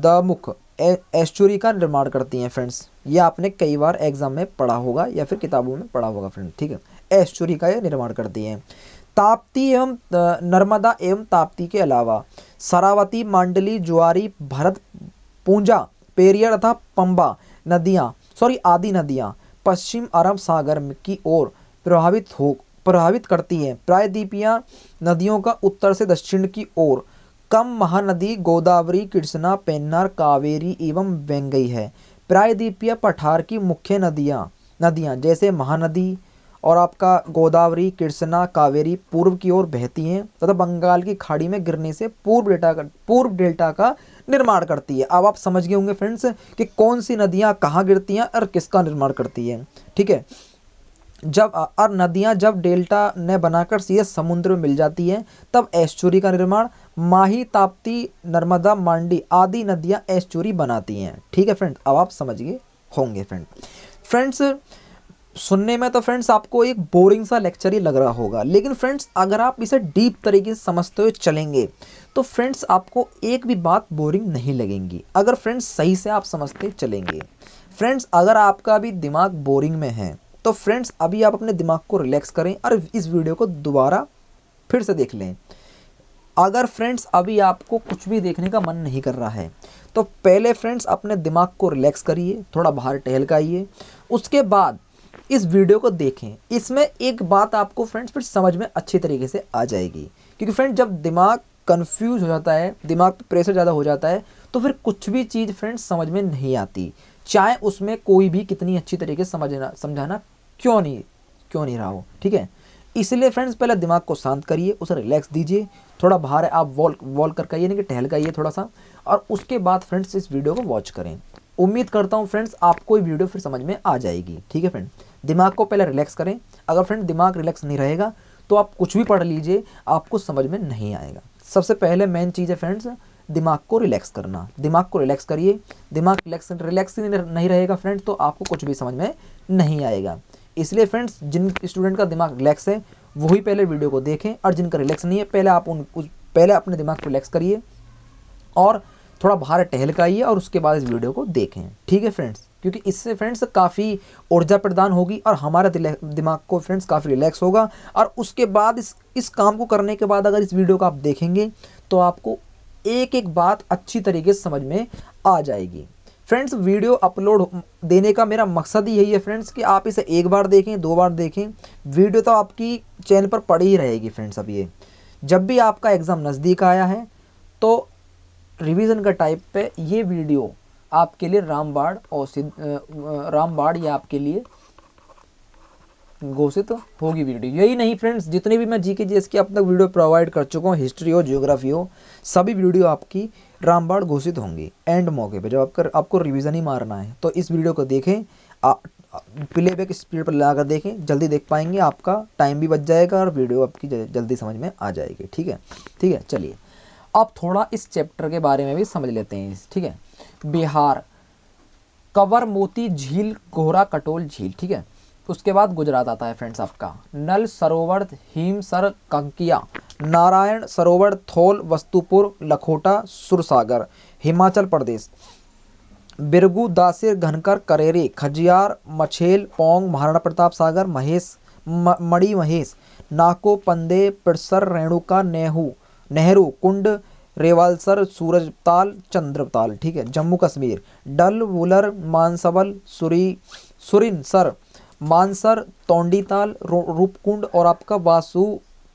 दमुख एस्चुरी का निर्माण करती हैं फ्रेंड्स। ये आपने कई बार एग्जाम में पढ़ा होगा या फिर किताबों में पढ़ा होगा फ्रेंड्स, ठीक है। एस्चुरी का ये निर्माण करती हैं। ताप्ती एवं नर्मदा एवं ताप्ती के अलावा शरावती, मांडली, ज्वारी, भरत पूंजा, पेरियर तथा पंबा आदि नदियां पश्चिम अरब सागर की ओर प्रभावित करती हैं। प्रायद्वीपीय नदियों का उत्तर से दक्षिण की ओर कम महानदी गोदावरी, कृष्णा, पेन्नार, कावेरी एवं वेंगई है। प्रायद्वीपीय पठार की मुख्य नदियां जैसे महानदी और आपका गोदावरी, कृष्णा, कावेरी पूर्व की ओर बहती हैं तथा बंगाल की खाड़ी में गिरने से पूर्व डेल्टा का निर्माण करती है। अब आप समझ गए होंगे फ्रेंड्स कि कौन सी नदियां कहाँ गिरती हैं और किसका निर्माण करती हैं, ठीक है। नदियां जब डेल्टा ने बनाकर सीधे समुद्र में मिल जाती हैं तब एस्चुरी का निर्माण माही, ताप्ती, नर्मदा, मांडी आदि नदियां एस्चुरी बनाती हैं, ठीक है फ्रेंड्स। अब आप समझ गए होंगे फ्रेंड्स सुनने में तो फ्रेंड्स आपको एक बोरिंग सा लेक्चर ही लग रहा होगा, लेकिन फ्रेंड्स अगर आप इसे डीप तरीके से समझते हुए चलेंगे तो फ्रेंड्स आपको एक भी बात बोरिंग नहीं लगेगी, अगर फ्रेंड्स सही से आप समझते चलेंगे। फ्रेंड्स अगर आपका भी दिमाग बोरिंग में है तो फ्रेंड्स अभी आप अपने दिमाग को रिलैक्स करें और इस वीडियो को दोबारा फिर से देख लें। अगर फ्रेंड्स अभी आपको कुछ भी देखने का मन नहीं कर रहा है तो पहले फ्रेंड्स अपने दिमाग को रिलैक्स करिए, थोड़ा बाहर टहल के आइए, उसके बाद इस वीडियो को देखें। इसमें एक बात आपको फ्रेंड्स फिर समझ में अच्छी तरीके से आ जाएगी, क्योंकि फ्रेंड्स जब दिमाग कंफ्यूज हो जाता है, दिमाग पे प्रेशर ज़्यादा हो जाता है तो फिर कुछ भी चीज़ फ्रेंड्स समझ में नहीं आती, चाहे उसमें कोई भी कितनी अच्छी तरीके से समझाना क्यों नहीं रहा हो, ठीक है। इसलिए फ्रेंड्स पहले दिमाग को शांत करिए, उसे रिलैक्स दीजिए, थोड़ा बाहर आप वॉल करके आइए, यानी कि टहल के आइए थोड़ा सा, और उसके बाद फ्रेंड्स इस वीडियो को वॉच करें। उम्मीद करता हूँ फ्रेंड्स आपको ये वीडियो फिर समझ में आ जाएगी, ठीक है फ्रेंड। दिमाग को पहले रिलैक्स करें, अगर फ्रेंड दिमाग रिलैक्स नहीं रहेगा तो आप कुछ भी पढ़ लीजिए आपको समझ में नहीं आएगा। सबसे पहले मेन चीज़ है फ्रेंड्स दिमाग को रिलैक्स करना। दिमाग को रिलैक्स करिए, दिमाग रिलैक्स नहीं रहेगा फ्रेंड्स तो आपको कुछ भी समझ में नहीं आएगा। इसलिए फ्रेंड्स जिन स्टूडेंट का दिमाग रिलैक्स है वही पहले वीडियो को देखें, और जिनका रिलैक्स नहीं है पहले अपने दिमाग को रिलैक्स करिए और थोड़ा बाहर टहल के आइए और उसके बाद इस वीडियो को देखें, ठीक है फ्रेंड्स। क्योंकि इससे फ्रेंड्स काफ़ी ऊर्जा प्रदान होगी और हमारा दिमाग को फ्रेंड्स काफ़ी रिलैक्स होगा, और उसके बाद इस काम को करने के बाद अगर इस वीडियो को आप देखेंगे तो आपको एक एक बात अच्छी तरीके से समझ में आ जाएगी। फ्रेंड्स वीडियो अपलोड देने का मेरा मकसद ही यही है फ्रेंड्स कि आप इसे एक बार देखें, 2 बार देखें, वीडियो तो आपकी चैनल पर पड़ी ही रहेगी फ्रेंड्स। अब ये जब भी आपका एग्ज़ाम नज़दीक आया है तो रिवीजन का टाइप पे ये वीडियो आपके लिए रामबाण ये आपके लिए घोषित होगी वीडियो। यही नहीं फ्रेंड्स, जितने भी मैं जीके जीएस की अब तक वीडियो प्रोवाइड कर चुका हूँ, हिस्ट्री हो, ज्योग्राफी हो, सभी वीडियो आपकी रामबाण घोषित होंगी एंड मौके पे जब आपको रिवीजन ही मारना है। तो इस वीडियो को देखें, प्लेबैक स्पीड पर लगा कर देखें, जल्दी देख पाएंगे, आपका टाइम भी बच जाएगा और वीडियो आपकी जल्दी समझ में आ जाएगी, ठीक है। चलिए अब थोड़ा इस चैप्टर के बारे में भी समझ लेते हैं, ठीक है। बिहार कवर मोती झील, गोहरा कटोल झील, ठीक है। उसके बाद गुजरात आता है फ्रेंड्स आपका नल सरोवर, हिमसर, कंकिया, नारायण सरोवर, थौल, वस्तुपुर, लखोटा, सुरसागर। हिमाचल प्रदेश बिरगू, दासिर, घनकर, करेरे, खजियार, मछेल, पौंग, महाराणा प्रताप सागर, मणि महेश, नाको, पंदे, पिरसर, रेणुका, नेहरू, कुंड, रेवालसर, सूरजताल, चंद्रताल, ठीक है। जम्मू कश्मीर डल, वुलर, मानसबल, सुरिनसर, मानसर, तोंडीताल, रूपकुंड और आपका वासु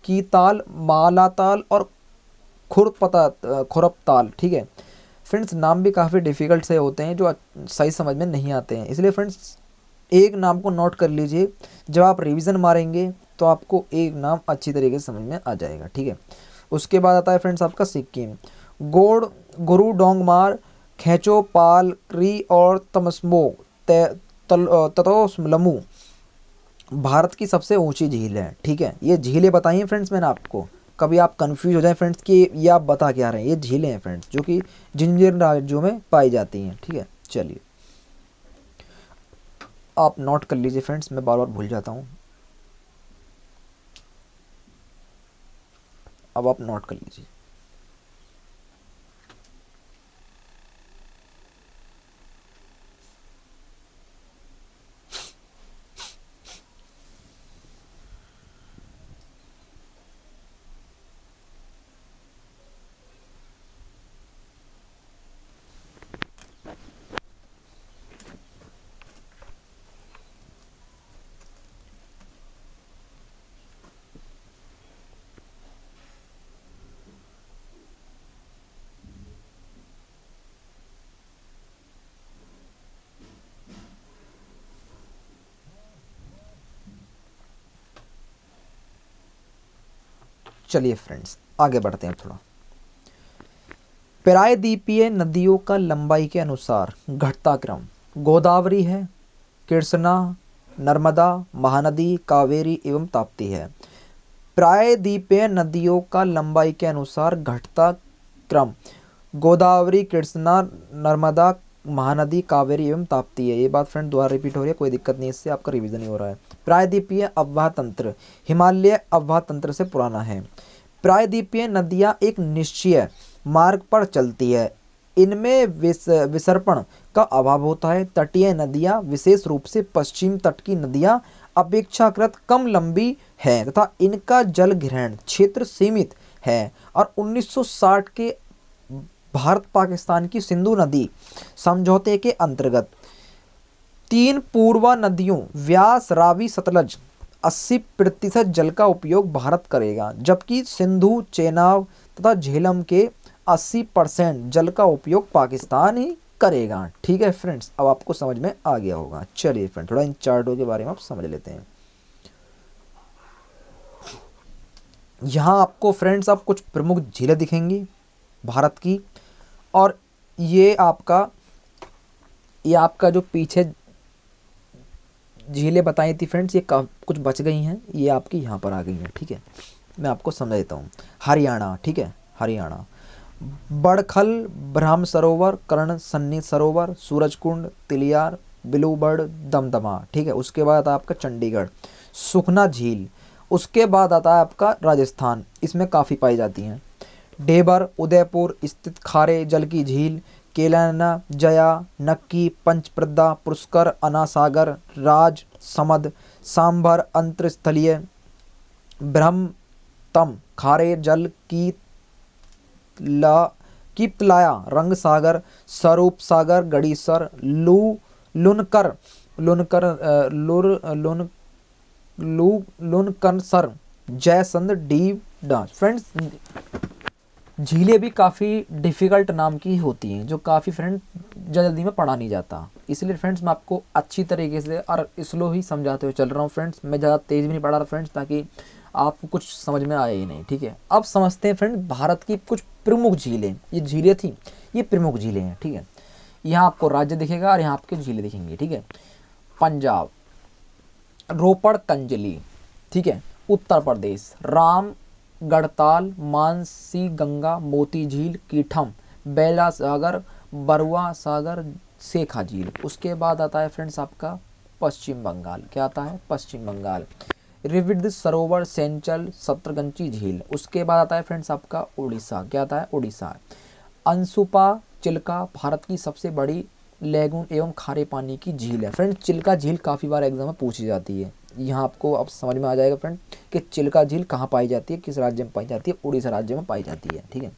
की ताल, मालाताल और खुरपताल, ठीक है। फ्रेंड्स नाम भी काफ़ी डिफ़िकल्ट से होते हैं जो सही समझ में नहीं आते हैं, इसलिए फ्रेंड्स एक नाम को नोट कर लीजिए, जब आप रिवीजन मारेंगे तो आपको एक नाम अच्छी तरीके से समझ में आ जाएगा, ठीक है। उसके बाद आता है फ्रेंड्स आपका सिक्किम, गोड, गुरु डोंगमार, खेचो, पाल, क्री और तमस्मो, ततोस्मलमू भारत की सबसे ऊंची झील है, ठीक है। ये झीलें बताई हैं फ्रेंड्स मैंने आपको, कभी आप कंफ्यूज हो जाए फ्रेंड्स कि ये आप बता क्या रहे हैं, ये झीलें हैं फ्रेंड्स जो कि जिन जिन राज्यों में पाई जाती हैं, ठीक है। चलिए आप नोट कर लीजिए फ्रेंड्स, मैं बार बार भूल जाता हूँ, अब आप नोट कर लीजिए। चलिए फ्रेंड्स आगे बढ़ते हैं थोड़ा। प्रायद्वीपीय नदियों का लंबाई के अनुसार घटता क्रम गोदावरी है, कृष्णा, नर्मदा, महानदी, कावेरी एवं ताप्ती है। प्रायद्वीपीय नदियों का लंबाई के अनुसार घटता क्रम गोदावरी, कृष्णा, नर्मदा, महानदी, कावेरी एवं ताप्ती है। ये बात फ्रेंड दोबारा रिपीट हो रही है, कोई दिक्कत नहीं, इससे आपका रिवीजन ही हो रहा है। प्रायद्वीपीय अववाह तंत्र हिमालय अववाह तंत्र से पुराना है। प्रायद्वीपीय नदियाँ एक निश्चय मार्ग पर चलती है, इनमें विसर्पण का अभाव होता है। तटीय नदियाँ विशेष रूप से पश्चिम तट की नदियाँ अपेक्षाकृत कम लंबी है तथा इनका जल ग्रहण क्षेत्र सीमित है और 1960 के भारत पाकिस्तान की सिंधु नदी समझौते के अंतर्गत 3 पूर्वा नदियों व्यास, रावी, सतलज 80% जल का उपयोग भारत करेगा, जबकि सिंधु, चेनाब तथा झेलम के 80% जल का उपयोग पाकिस्तान ही करेगा, ठीक है फ्रेंड्स। अब आपको समझ में आ गया होगा। चलिए फ्रेंड थोड़ा इन चार्टों के बारे में आप समझ लेते हैं। यहाँ आपको फ्रेंड्स आप कुछ प्रमुख झीलें दिखेंगी भारत की, और ये आपका जो पीछे झीलें बताई थी फ्रेंड्स, ये कुछ बच गई हैं, ये आपकी यहाँ पर आ गई हैं, ठीक है। मैं आपको समझ देता हूँ। हरियाणा, ठीक है, हरियाणा बड़खल, ब्रह्म सरोवर, कर्ण सन्नी सरोवर, सूरजकुंड, तिलियार, बिलूबर्ड, दमदमा, ठीक है। उसके बाद आपका चंडीगढ़, सुखना झील। उसके बाद आता है आपका राजस्थान, इसमें काफ़ी पाई जाती हैं। ढेबर, उदयपुर स्थित खारे जल की झील, केलाना, जया, नक्की, पंचप्रदा, पुष्कर, अनासागर, राज, समद, सांभर, अंतरस्थलीय, ब्रह्मतम, खारे जल की प्लाया, रंग सागर, Swaroop Sagar, Gadisar, लुनकर लुनकर लुनकनसर, जयसंद, Dew dance. Friends झीलें भी काफ़ी डिफ़िकल्ट नाम की होती हैं, जो काफ़ी फ्रेंड जल्दी में पढ़ा नहीं जाता, इसलिए फ्रेंड्स मैं आपको अच्छी तरीके से और स्लो ही समझाते हुए चल रहा हूँ फ्रेंड्स। मैं ज़्यादा तेज़ भी नहीं पढ़ा रहा फ्रेंड्स, ताकि आपको कुछ समझ में आए ही नहीं, ठीक है। अब समझते हैं फ्रेंड भारत की कुछ प्रमुख झीलें। ये झीलें थी, ये प्रमुख झीलें हैं, ठीक है। यहाँ आपको राज्य दिखेगा और यहाँ आपके झीलें दिखेंगी, ठीक है। पंजाब रोपड़ कंजली, ठीक है। उत्तर प्रदेश राम गढ़ताल, मानसी गंगा, मोती झील, कीठम, बेला सागर, बरुआ सागर, शेखा झील। उसके बाद आता है फ्रेंड्स आपका पश्चिम बंगाल, क्या आता है पश्चिम बंगाल, रिविद सरोवर, सेंचल, सत्रगंची झील। उसके बाद आता है फ्रेंड्स आपका उड़ीसा, क्या आता है उड़ीसा, अंशुपा चिल्का भारत की सबसे बड़ी लेगून एवं खारे पानी की झील है। फ्रेंड्स चिल्का झील काफ़ी बार एग्जाम में पूछी जाती है, यहाँ आपको अब समझ में आ जाएगा फ्रेंड कि चिल्का झील कहाँ पाई जाती है, किस राज्य में पाई जाती है, उड़ीसा राज्य में पाई जाती है, ठीक है।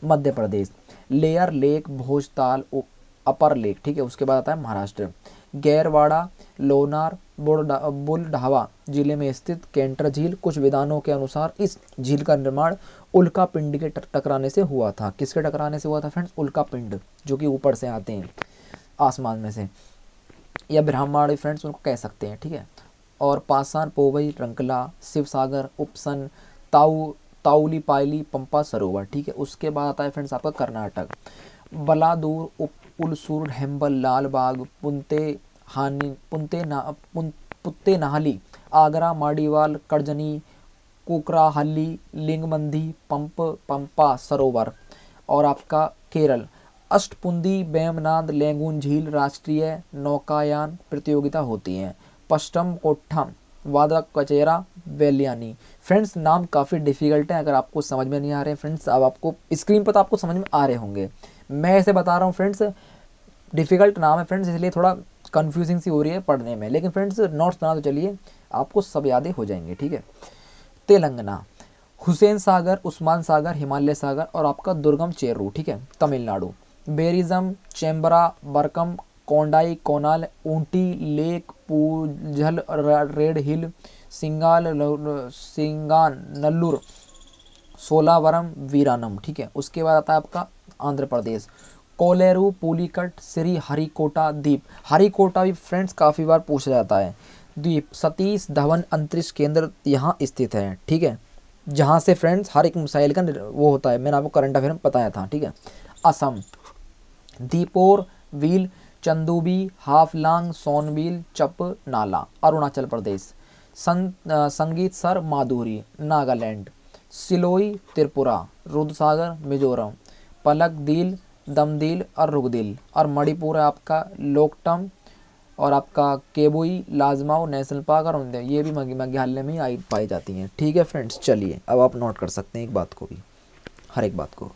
Madhya Pradesh. Lower lake, Bhojtal, upper lake, ठीक है। उसके बाद आता है महाराष्ट्र। गैरवाड़ा, लोनार, बुलढावा जिले में स्थित कैंटर झील। कुछ विद्वानों के अनुसार इस झील का निर्माण उल्का पिंड के टकराने से हुआ था। किसके टकराने से हुआ था फ्रेंड्स? उल्का पिंड, जो कि ऊपर से आते हैं आसमान में से, या ब्रह्मांड फ्रेंड्स उनको कह सकते हैं, ठीक है। और पाषाण, पोवई, रंकला, शिवसागर, उपसन, ताउली पायली, पंपा सरोवर, ठीक है। उसके बाद आता है फ्रेंड्स आपका कर्नाटक। बलादूर, उलसूर, हेम्बल, लालबाग, पुत्तेनाहली, आगरा, माड़ीवाल, करजनी, कुकराहल्ली, लिंगमंदी, पंपा सरोवर। और आपका केरल, अष्टपुंदी, वेमनाद, लेंगुन झील राष्ट्रीय नौकायान प्रतियोगिता होती है। पश्चिम कोट्टम, वादा कचेरा, वेलियानी। फ्रेंड्स नाम काफ़ी डिफिकल्ट है, अगर आपको समझ में नहीं आ रहे हैं फ्रेंड्स, अब आपको स्क्रीन पर तो आपको समझ में आ रहे होंगे, मैं ऐसे बता रहा हूँ फ्रेंड्स, डिफ़िकल्ट नाम है फ्रेंड्स, इसलिए थोड़ा कन्फ्यूजिंग सी हो रही है पढ़ने में, लेकिन फ्रेंड्स नोट्स बना तो चलिए, आपको सब यादें हो जाएंगे, ठीक है। तेलंगाना, हुसैन सागर, उस्मान सागर, हिमालय सागर, और आपका दुर्गम चेरू, ठीक है। तमिलनाडु, बेरिजम, चेम्बरा, बरकम, कोंडाई, कोनाल, ऊंटी लेक, पूझल, रेड हिल, सिंगानल्लूर, सोलावरम, वीरानम, ठीक है। उसके बाद आता है आपका आंध्र प्रदेश। कोलेरू, पुलिकट, श्री हरिकोटा द्वीप। हरिकोटा भी फ्रेंड्स काफ़ी बार पूछा जाता है। द्वीप, सतीश धवन अंतरिक्ष केंद्र यहाँ स्थित है, ठीक है, जहाँ से फ्रेंड्स हर एक मिसाइल का वो होता है, मैंने आपको करंट अफेयर में बताया था, ठीक है। असम, दीपोर व्हील, चंदूबी, हाफलांग, सोनबील, चप नाला। अरुणाचल प्रदेश, संगीत सर, माधुरी, नागालैंड। सिलोई, त्रिपुरा। रुद्रसागर, मिजोरम। पलक दील, दमदील और रुगदिल। और मणिपुर है आपका लोकटम, और आपका केबुई, लाजमाओ नेशनल पार्क और उन्दे, ये भी मेघालय में ही पाई जाती हैं, ठीक है फ्रेंड्स। चलिए अब आप नोट कर सकते हैं एक बात को भी, हर एक बात को।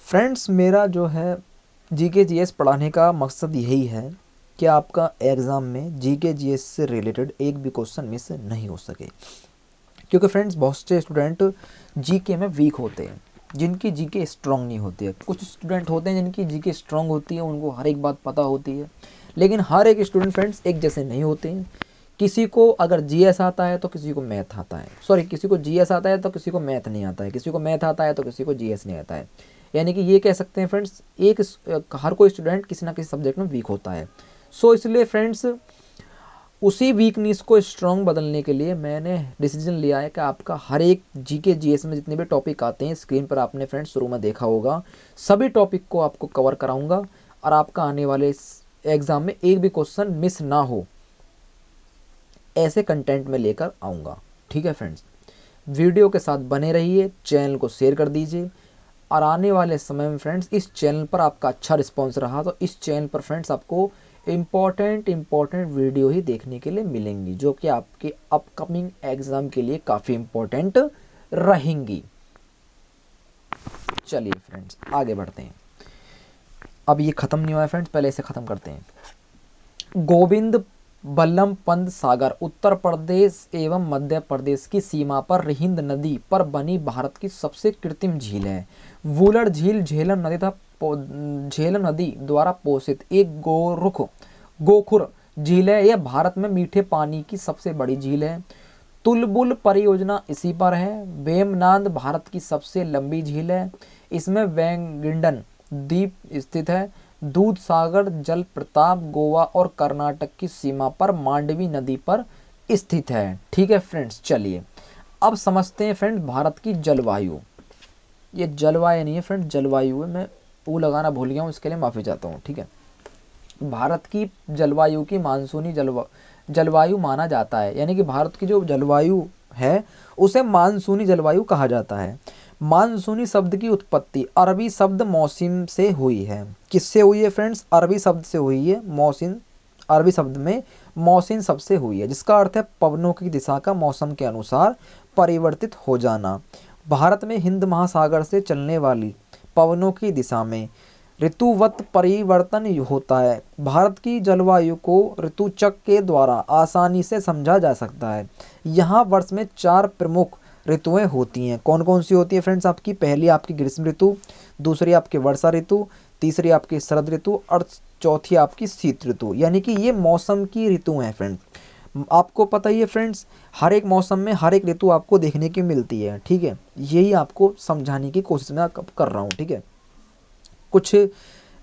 फ्रेंड्स मेरा जो है जीके जीएस पढ़ाने का मकसद यही है कि आपका एग्ज़ाम में जीके जीएस से रिलेटेड एक भी क्वेश्चन मिस नहीं हो सके, क्योंकि फ्रेंड्स बहुत से स्टूडेंट जीके में वीक होते हैं, जिनकी जीके स्ट्रांग नहीं होती है। कुछ स्टूडेंट होते हैं जिनकी जीके स्ट्रांग होती है, उनको हर एक बात पता होती है, लेकिन हर एक स्टूडेंट फ्रेंड्स एक जैसे नहीं होते हैं। किसी को अगर जीएस आता है तो किसी को मैथ आता है, सॉरी किसी को जीएस आता है तो किसी को मैथ नहीं आता है, किसी को मैथ आता है तो किसी को जीएस नहीं आता है। यानी कि ये कह सकते हैं फ्रेंड्स हर कोई स्टूडेंट किसी ना किसी सब्जेक्ट में वीक होता है। सो इसलिए फ्रेंड्स उसी वीकनेस को स्ट्रॉन्ग बदलने के लिए मैंने डिसीजन लिया है कि आपका हर एक जीके जीएस में जितने भी टॉपिक आते हैं, स्क्रीन पर आपने फ्रेंड्स शुरू में देखा होगा, सभी टॉपिक को आपको कवर कराऊंगा, और आपका आने वाले एग्ज़ाम में एक भी क्वेश्चन मिस ना हो, ऐसे कंटेंट में लेकर आऊँगा, ठीक है फ्रेंड्स। वीडियो के साथ बने रहिए, चैनल को शेयर कर दीजिए, और आने वाले समय में फ्रेंड्स इस चैनल पर आपका अच्छा रिस्पॉन्स रहा तो इस चैनल पर फ्रेंड्स आपको इम्पॉर्टेंट वीडियो ही देखने के लिए मिलेंगी, जो कि आपके अपकमिंग एग्ज़ाम के लिए काफ़ी इम्पोर्टेंट रहेंगी। चलिए फ्रेंड्स आगे बढ़ते हैं। अब ये ख़त्म नहीं हुआ है फ्रेंड्स, पहले इसे ख़त्म करते हैं। गोविंद बल्लभ पंत सागर उत्तर प्रदेश एवं मध्य प्रदेश की सीमा पर हिंद नदी पर बनी भारत की सबसे कृत्रिम झील है। वुलर झील झेलम नदी द्वारा पोषित एक गोखुर झील है। यह भारत में मीठे पानी की सबसे बड़ी झील है। तुलबुल परियोजना इसी पर है। वेमनाद भारत की सबसे लंबी झील है। इसमें वेंगिंडन द्वीप स्थित है। दूध सागर जल प्रताप गोवा और कर्नाटक की सीमा पर मांडवी नदी पर स्थित है, ठीक है फ्रेंड्स। चलिए अब समझते हैं फ्रेंड्स भारत की जलवायु। ये जलवायु नहीं है फ्रेंड्स, जलवायु है, मैं वो लगाना भूल गया हूँ, इसके लिए माफ़ी चाहता हूँ, ठीक है। भारत की जलवायु की मानसूनी जलवायु माना जाता है, यानी कि भारत की जो जलवायु है उसे मानसूनी जलवायु कहा जाता है। मानसूनी शब्द की उत्पत्ति अरबी शब्द मौसम से हुई है। किससे हुई है फ्रेंड्स? अरबी शब्द से हुई है। मौसम, अरबी शब्द में मौसम शब्द से हुई है, जिसका अर्थ है पवनों की दिशा का मौसम के अनुसार परिवर्तित हो जाना। भारत में हिंद महासागर से चलने वाली पवनों की दिशा में ऋतुवत परिवर्तन होता है। भारत की जलवायु को ऋतुचक्र के द्वारा आसानी से समझा जा सकता है। यहाँ वर्ष में 4 प्रमुख ऋतुएं होती हैं। कौन कौन सी होती है फ्रेंड्स? आपकी पहली आपकी ग्रीष्म ऋतु, दूसरी आपकी वर्षा ऋतु, तीसरी आपकी शरद ऋतु और चौथी आपकी शीत ऋतु। यानी कि ये मौसम की ऋतु हैं फ्रेंड्स। आपको पता ही है फ्रेंड्स, हर एक मौसम में हर एक ऋतु आपको देखने की मिलती है। ठीक है, यही आपको समझाने की कोशिश मैं कर रहा हूँ। ठीक है, कुछ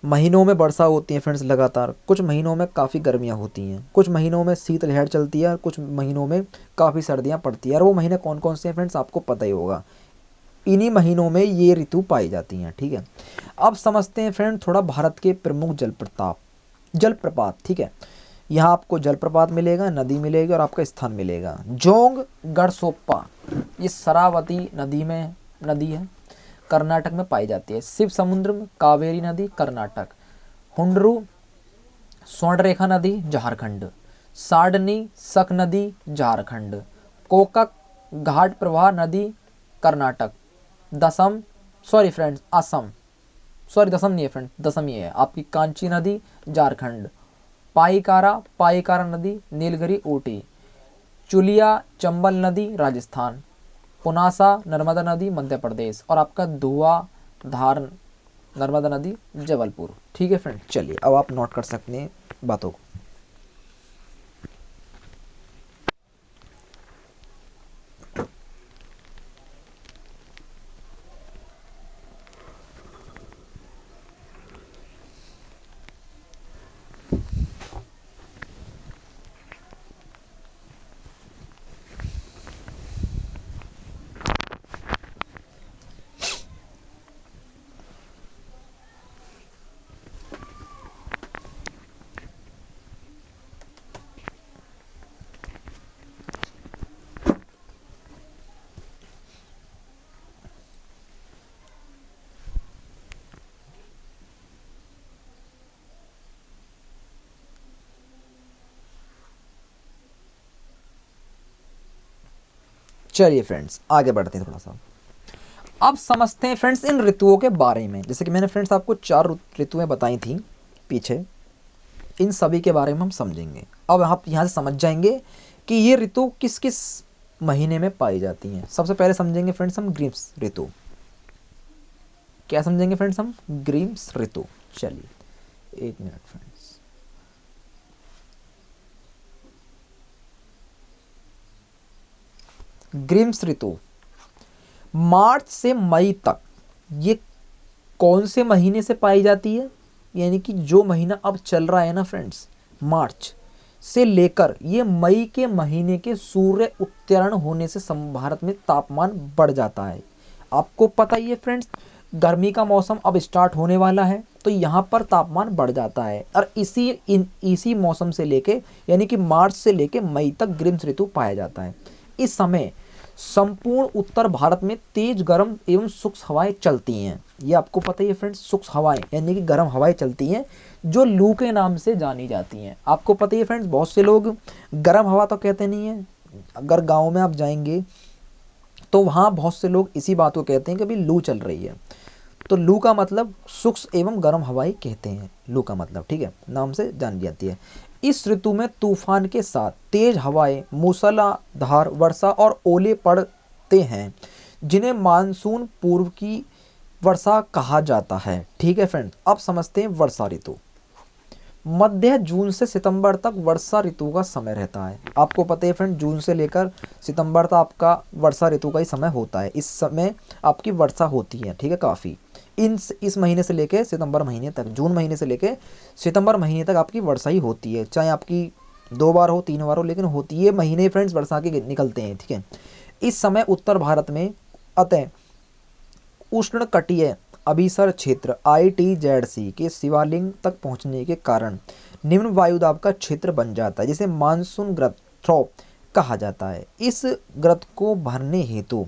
महीनों में वर्षा होती है फ्रेंड्स लगातार, कुछ महीनों में काफ़ी गर्मियाँ होती हैं, कुछ महीनों में शीतलहर चलती है और कुछ महीनों में काफ़ी सर्दियाँ पड़ती है। और वो महीने कौन कौन से हैं फ्रेंड्स? आपको पता ही होगा। इन्हीं महीनों में ये ऋतु पाई जाती हैं। ठीक है, अब समझते हैं फ्रेंड थोड़ा भारत के प्रमुख जलप्रपात। ठीक है, यहाँ आपको जलप्रपात मिलेगा, नदी मिलेगी और आपका स्थान मिलेगा। जोंग गढ़सोप्पा, ये शरावती नदी है, कर्नाटक में पाई जाती है। शिव समुद्र में कावेरी नदी कर्नाटक, हुंडरू स्वर्णरेखा नदी झारखंड, साडनी सक नदी झारखंड, कोकक घाट प्रवाह नदी कर्नाटक, दसम दसम नहीं है फ्रेंड, दसम ये है आपकी कांची नदी झारखंड, पाईकारा नदी नीलगिरी ऊटी, चुलिया चंबल नदी राजस्थान, पुनासा नर्मदा नदी मध्य प्रदेश और आपका धुआंधार नर्मदा नदी जबलपुर। ठीक है फ्रेंड, चलिए अब आप नोट कर सकते हैं बातों को। चलिए फ्रेंड्स आगे बढ़ते हैं थोड़ा सा। अब समझते हैं फ्रेंड्स इन ऋतुओं के बारे में। जैसे कि मैंने फ्रेंड्स आपको 4 ऋतुएं बताई थी पीछे, इन सभी के बारे में हम समझेंगे। अब आप यहाँ से समझ जाएंगे कि ये ऋतु किस किस महीने में पाई जाती हैं। सबसे पहले समझेंगे फ्रेंड्स हम ग्रीष्म ऋतु। क्या समझेंगे फ्रेंड्स हम? ग्रीष्म ऋतु। चलिए 1 मिनट फ्रेंड्स। ग्रीष्म ऋतु मार्च से मई तक, ये कौन से महीने से पाई जाती है? यानी कि जो महीना अब चल रहा है ना फ्रेंड्स, मार्च से लेकर ये मई के महीने के सूर्य उत्तरायण होने से भारत में तापमान बढ़ जाता है। आपको पता ही है फ्रेंड्स, गर्मी का मौसम अब स्टार्ट होने वाला है, तो यहाँ पर तापमान बढ़ जाता है। और इसी मौसम से लेके यानी कि मार्च से लेके मई तक ग्रीष्म ऋतु पाया जाता है। इस समय संपूर्ण उत्तर भारत में तेज गर्म एवं शुष्क हवाएं चलती हैं। ये आपको पता ही है फ्रेंड्स, शुष्क हवाएं यानी कि गर्म हवाएं चलती हैं जो लू के नाम से जानी जाती हैं। आपको पता ही है फ्रेंड्स, बहुत से लोग गर्म हवा तो कहते नहीं हैं। अगर गांव में आप जाएंगे तो वहाँ बहुत से लोग इसी बात को कहते हैं कि अभी लू चल रही है। तो लू का मतलब शुष्क एवं गर्म हवाएं कहते हैं, लू का मतलब। ठीक है, नाम से जानी जाती है। इस ऋतु में तूफान के साथ तेज हवाएं, मूसलाधार वर्षा और ओले पड़ते हैं, जिन्हें मानसून पूर्व की वर्षा कहा जाता है। ठीक है फ्रेंड, अब समझते हैं वर्षा ऋतु। मध्य जून से सितंबर तक वर्षा ऋतु का समय रहता है। आपको पता है फ्रेंड, जून से लेकर सितंबर तक आपका वर्षा ऋतु का ही समय होता है। इस समय आपकी वर्षा होती है। ठीक है, काफ़ी इस महीने से लेके सितंबर महीने तक, जून महीने से लेके सितंबर महीने तक आपकी वर्षा ही होती है। चाहे आपकी 2 बार हो 3 बार हो, लेकिन होती है। महीने फ्रेंड्स वर्षा के निकलते हैं। ठीक है, इस समय उत्तर भारत में अतः उष्णकटिबंधीय अभिसर क्षेत्र ITZC के शिवालिंग तक पहुंचने के कारण निम्न वायुदाब का क्षेत्र बन जाता है, जिसे मानसून गर्त थ्रोप कहा जाता है। इस गर्त को भरने हेतु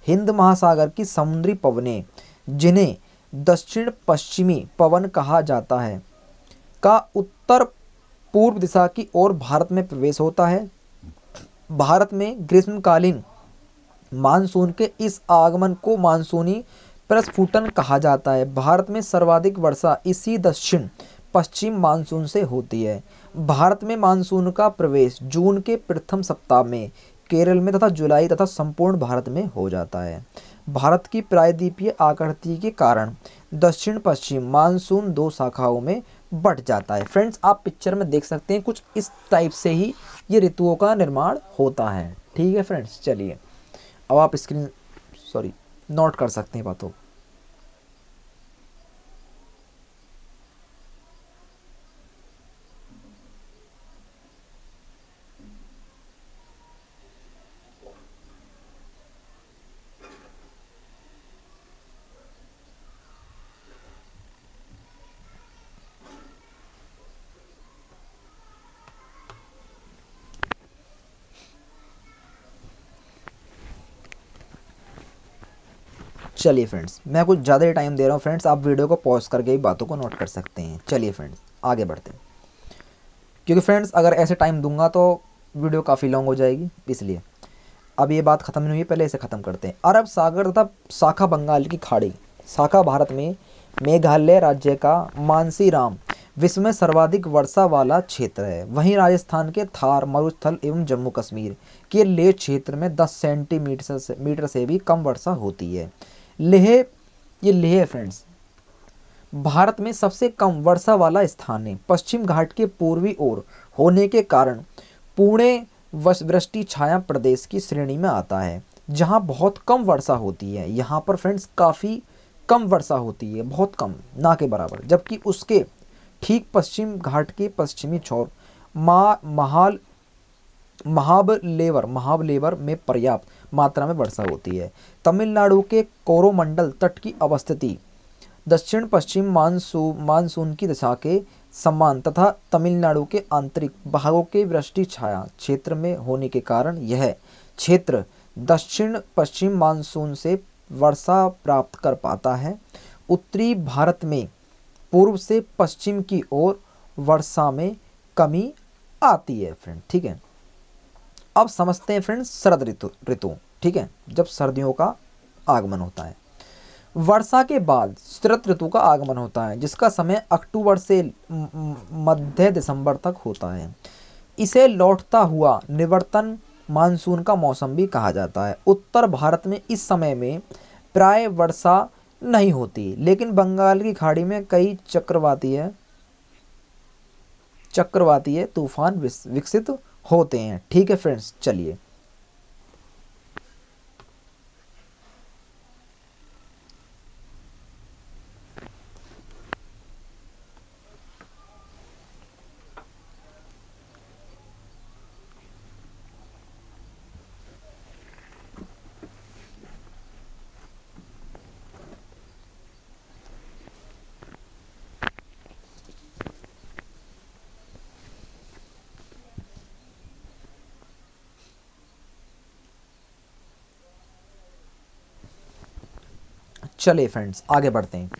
हिंद महासागर की समुद्री पवनें, जिन्हें दक्षिण पश्चिमी पवन कहा जाता है, का उत्तर पूर्व दिशा की ओर भारत में प्रवेश होता है। भारत में ग्रीष्मकालीन मानसून के इस आगमन को मानसूनी प्रस्फुटन कहा जाता है। भारत में सर्वाधिक वर्षा इसी दक्षिण पश्चिम मानसून से होती है। भारत में मानसून का प्रवेश जून के प्रथम सप्ताह में केरल में तथा जुलाई तथा संपूर्ण भारत में हो जाता है। भारत की प्रायद्वीपीय आकृति के कारण दक्षिण पश्चिम मानसून दो शाखाओं में बंट जाता है। फ्रेंड्स, आप पिक्चर में देख सकते हैं कुछ इस टाइप से ही ये ऋतुओं का निर्माण होता है। ठीक है फ्रेंड्स, चलिए अब आप नोट कर सकते हैं बातों। चलिए फ्रेंड्स, मैं कुछ ज़्यादा ही टाइम दे रहा हूँ फ्रेंड्स, आप वीडियो को पॉज करके ही बातों को नोट कर सकते हैं। चलिए फ्रेंड्स, आगे बढ़ते हैं, क्योंकि फ्रेंड्स अगर ऐसे टाइम दूंगा तो वीडियो काफ़ी लॉन्ग हो जाएगी, इसलिए अब ये बात ख़त्म नहीं हुई, पहले इसे ख़त्म करते हैं। अरब सागर तथा शाखा बंगाल की खाड़ी शाखा भारत में मेघालय राज्य का मानसीराम विश्व में सर्वाधिक वर्षा वाला क्षेत्र है। वहीं राजस्थान के थार मरुस्थल एवं जम्मू कश्मीर के लेह क्षेत्र में 10 सेंटीमीटर से भी कम वर्षा होती है। लेह फ्रेंड्स भारत में सबसे कम वर्षा वाला स्थान है। पश्चिम घाट के पूर्वी ओर होने के कारण पुणे वृष्टि छाया प्रदेश की श्रेणी में आता है, जहां बहुत कम वर्षा होती है। यहां पर फ्रेंड्स काफ़ी कम वर्षा होती है, बहुत कम, ना के बराबर। जबकि उसके ठीक पश्चिम घाट के पश्चिमी छोर महाबलेवर में पर्याप्त मात्रा में वर्षा होती है। तमिलनाडु के कोरोमंडल तट की अवस्थिति दक्षिण पश्चिम मानसून की दिशा के समान तथा तमिलनाडु के आंतरिक भागों के वृष्टि छाया क्षेत्र में होने के कारण यह क्षेत्र दक्षिण पश्चिम मानसून से वर्षा प्राप्त कर पाता है। उत्तरी भारत में पूर्व से पश्चिम की ओर वर्षा में कमी आती है फ्रेंड। ठीक है, अब समझते हैं फ्रेंड्स शरद ऋतु। ठीक है, जब सर्दियों का आगमन होता है। वर्षा के बाद शरद ऋतु का आगमन होता है, जिसका समय अक्टूबर से मध्य दिसंबर तक होता है। इसे लौटता हुआ निवर्तन मानसून का मौसम भी कहा जाता है। उत्तर भारत में इस समय में प्राय वर्षा नहीं होती, लेकिन बंगाल की खाड़ी में कई चक्रवातीय तूफान विकसित होते हैं। ठीक है फ्रेंड्स, चलिए फ्रेंड्स आगे बढ़ते हैं।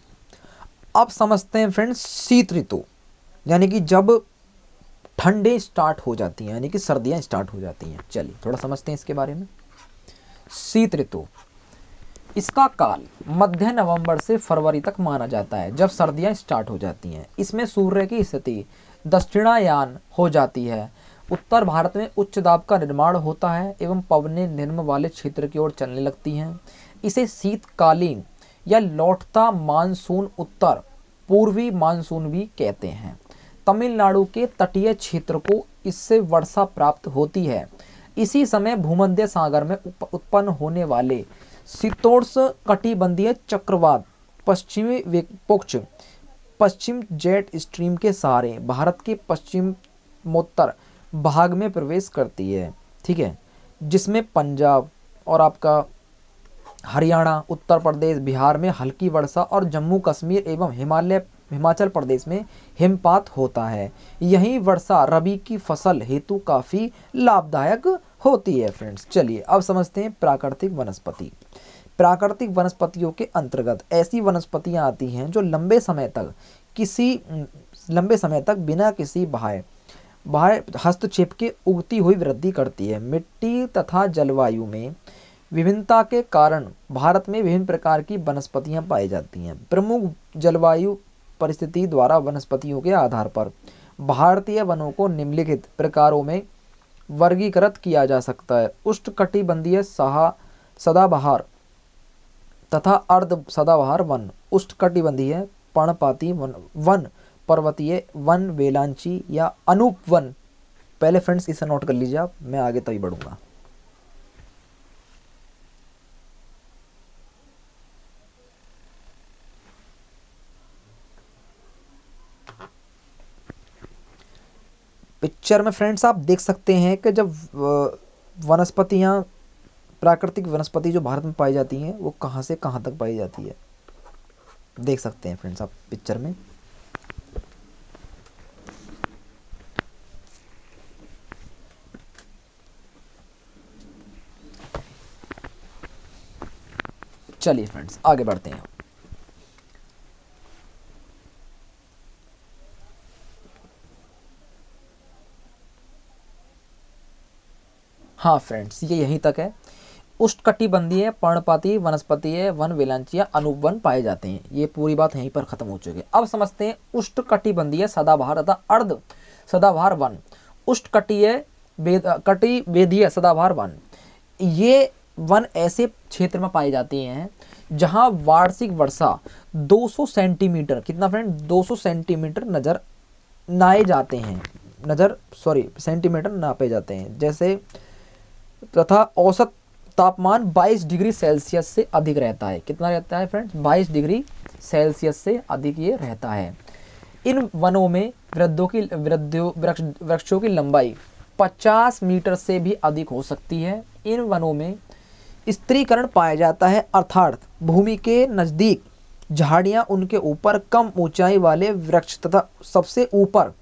अब समझते हैं फ्रेंड्स शीत ऋतु, यानी कि जब ठंडे स्टार्ट हो जाती हैं, यानी कि सर्दियां स्टार्ट हो जाती हैं। चलिए थोड़ा समझते हैं इसके बारे में। शीत ऋतु, इसका काल मध्य नवंबर से फरवरी तक माना जाता है, जब सर्दियां स्टार्ट हो जाती हैं। इसमें सूर्य की स्थिति दक्षिणायन हो जाती है। उत्तर भारत में उच्च दाब का निर्माण होता है एवं पवनें निम्न वाले क्षेत्र की ओर चलने लगती हैं। इसे शीतकालीन या लौटता मानसून उत्तर पूर्वी मानसून भी कहते हैं। तमिलनाडु के तटीय क्षेत्र को इससे वर्षा प्राप्त होती है। इसी समय भूमध्य सागर में उत्पन्न होने वाले शीतोष्ण कटिबंधीय चक्रवात पश्चिम जेट स्ट्रीम के सहारे भारत के पश्चिमोत्तर भाग में प्रवेश करती है। ठीक है, जिसमें पंजाब और आपका हरियाणा, उत्तर प्रदेश, बिहार में हल्की वर्षा और जम्मू कश्मीर एवं हिमाचल प्रदेश में हिमपात होता है। यही वर्षा रबी की फसल हेतु काफ़ी लाभदायक होती है फ्रेंड्स। चलिए अब समझते हैं प्राकृतिक वनस्पति। प्राकृतिक वनस्पतियों के अंतर्गत ऐसी वनस्पतियां आती हैं जो लंबे समय तक बिना किसी बाह्य हस्तक्षेप के उगती हुई वृद्धि करती है। मिट्टी तथा जलवायु में विभिन्नता के कारण भारत में विभिन्न प्रकार की वनस्पतियां पाई जाती हैं। प्रमुख जलवायु परिस्थिति द्वारा वनस्पतियों के आधार पर भारतीय वनों को निम्नलिखित प्रकारों में वर्गीकृत किया जा सकता है। उष्णकटिबंधीय सदाबहार तथा अर्ध सदाबहार वन, उष्णकटिबंधीय पर्णपाती वन, पर्वतीय वन, वेलांची या अनूप वन। पहले फ्रेंड्स इसे नोट कर लीजिए आप, मैं आगे तभी बढ़ूंगा। पिक्चर में फ्रेंड्स आप देख सकते हैं कि जब वनस्पतियां, प्राकृतिक वनस्पति जो भारत में पाई जाती हैं वो कहाँ से कहाँ तक पाई जाती है, देख सकते हैं फ्रेंड्स आप पिक्चर में। चलिए फ्रेंड्स आगे बढ़ते हैं। हाँ फ्रेंड्स ये यहीं तक है। उष्णकटिबंधीय पर्णपाती वनस्पतीय वन, वेलांचिया, अनूप वन पाए जाते हैं। ये पूरी बात यहीं पर खत्म हो चुकी है। अब समझते हैं उष्णकटिबंधीय सदाबहार तथा अर्ध सदाबहार वन। कटिबेधीय सदाबहार वन, ये वन ऐसे क्षेत्र में पाई जाती हैं जहां वार्षिक वर्षा 200 सेंटीमीटर, कितना फ्रेंड, 200 सेंटीमीटर सेंटीमीटर नापे जाते हैं। जैसे तथा औसत तापमान 22 डिग्री सेल्सियस से अधिक रहता है। कितना रहता है फ्रेंड्स, 22 डिग्री सेल्सियस से अधिक ये रहता है। इन वनों में वृक्षों की लंबाई 50 मीटर से भी अधिक हो सकती है। इन वनों में स्त्रीकरण पाया जाता है, अर्थात भूमि के नज़दीक झाड़ियाँ, उनके ऊपर कम ऊंचाई वाले वृक्ष तथा सबसे ऊपर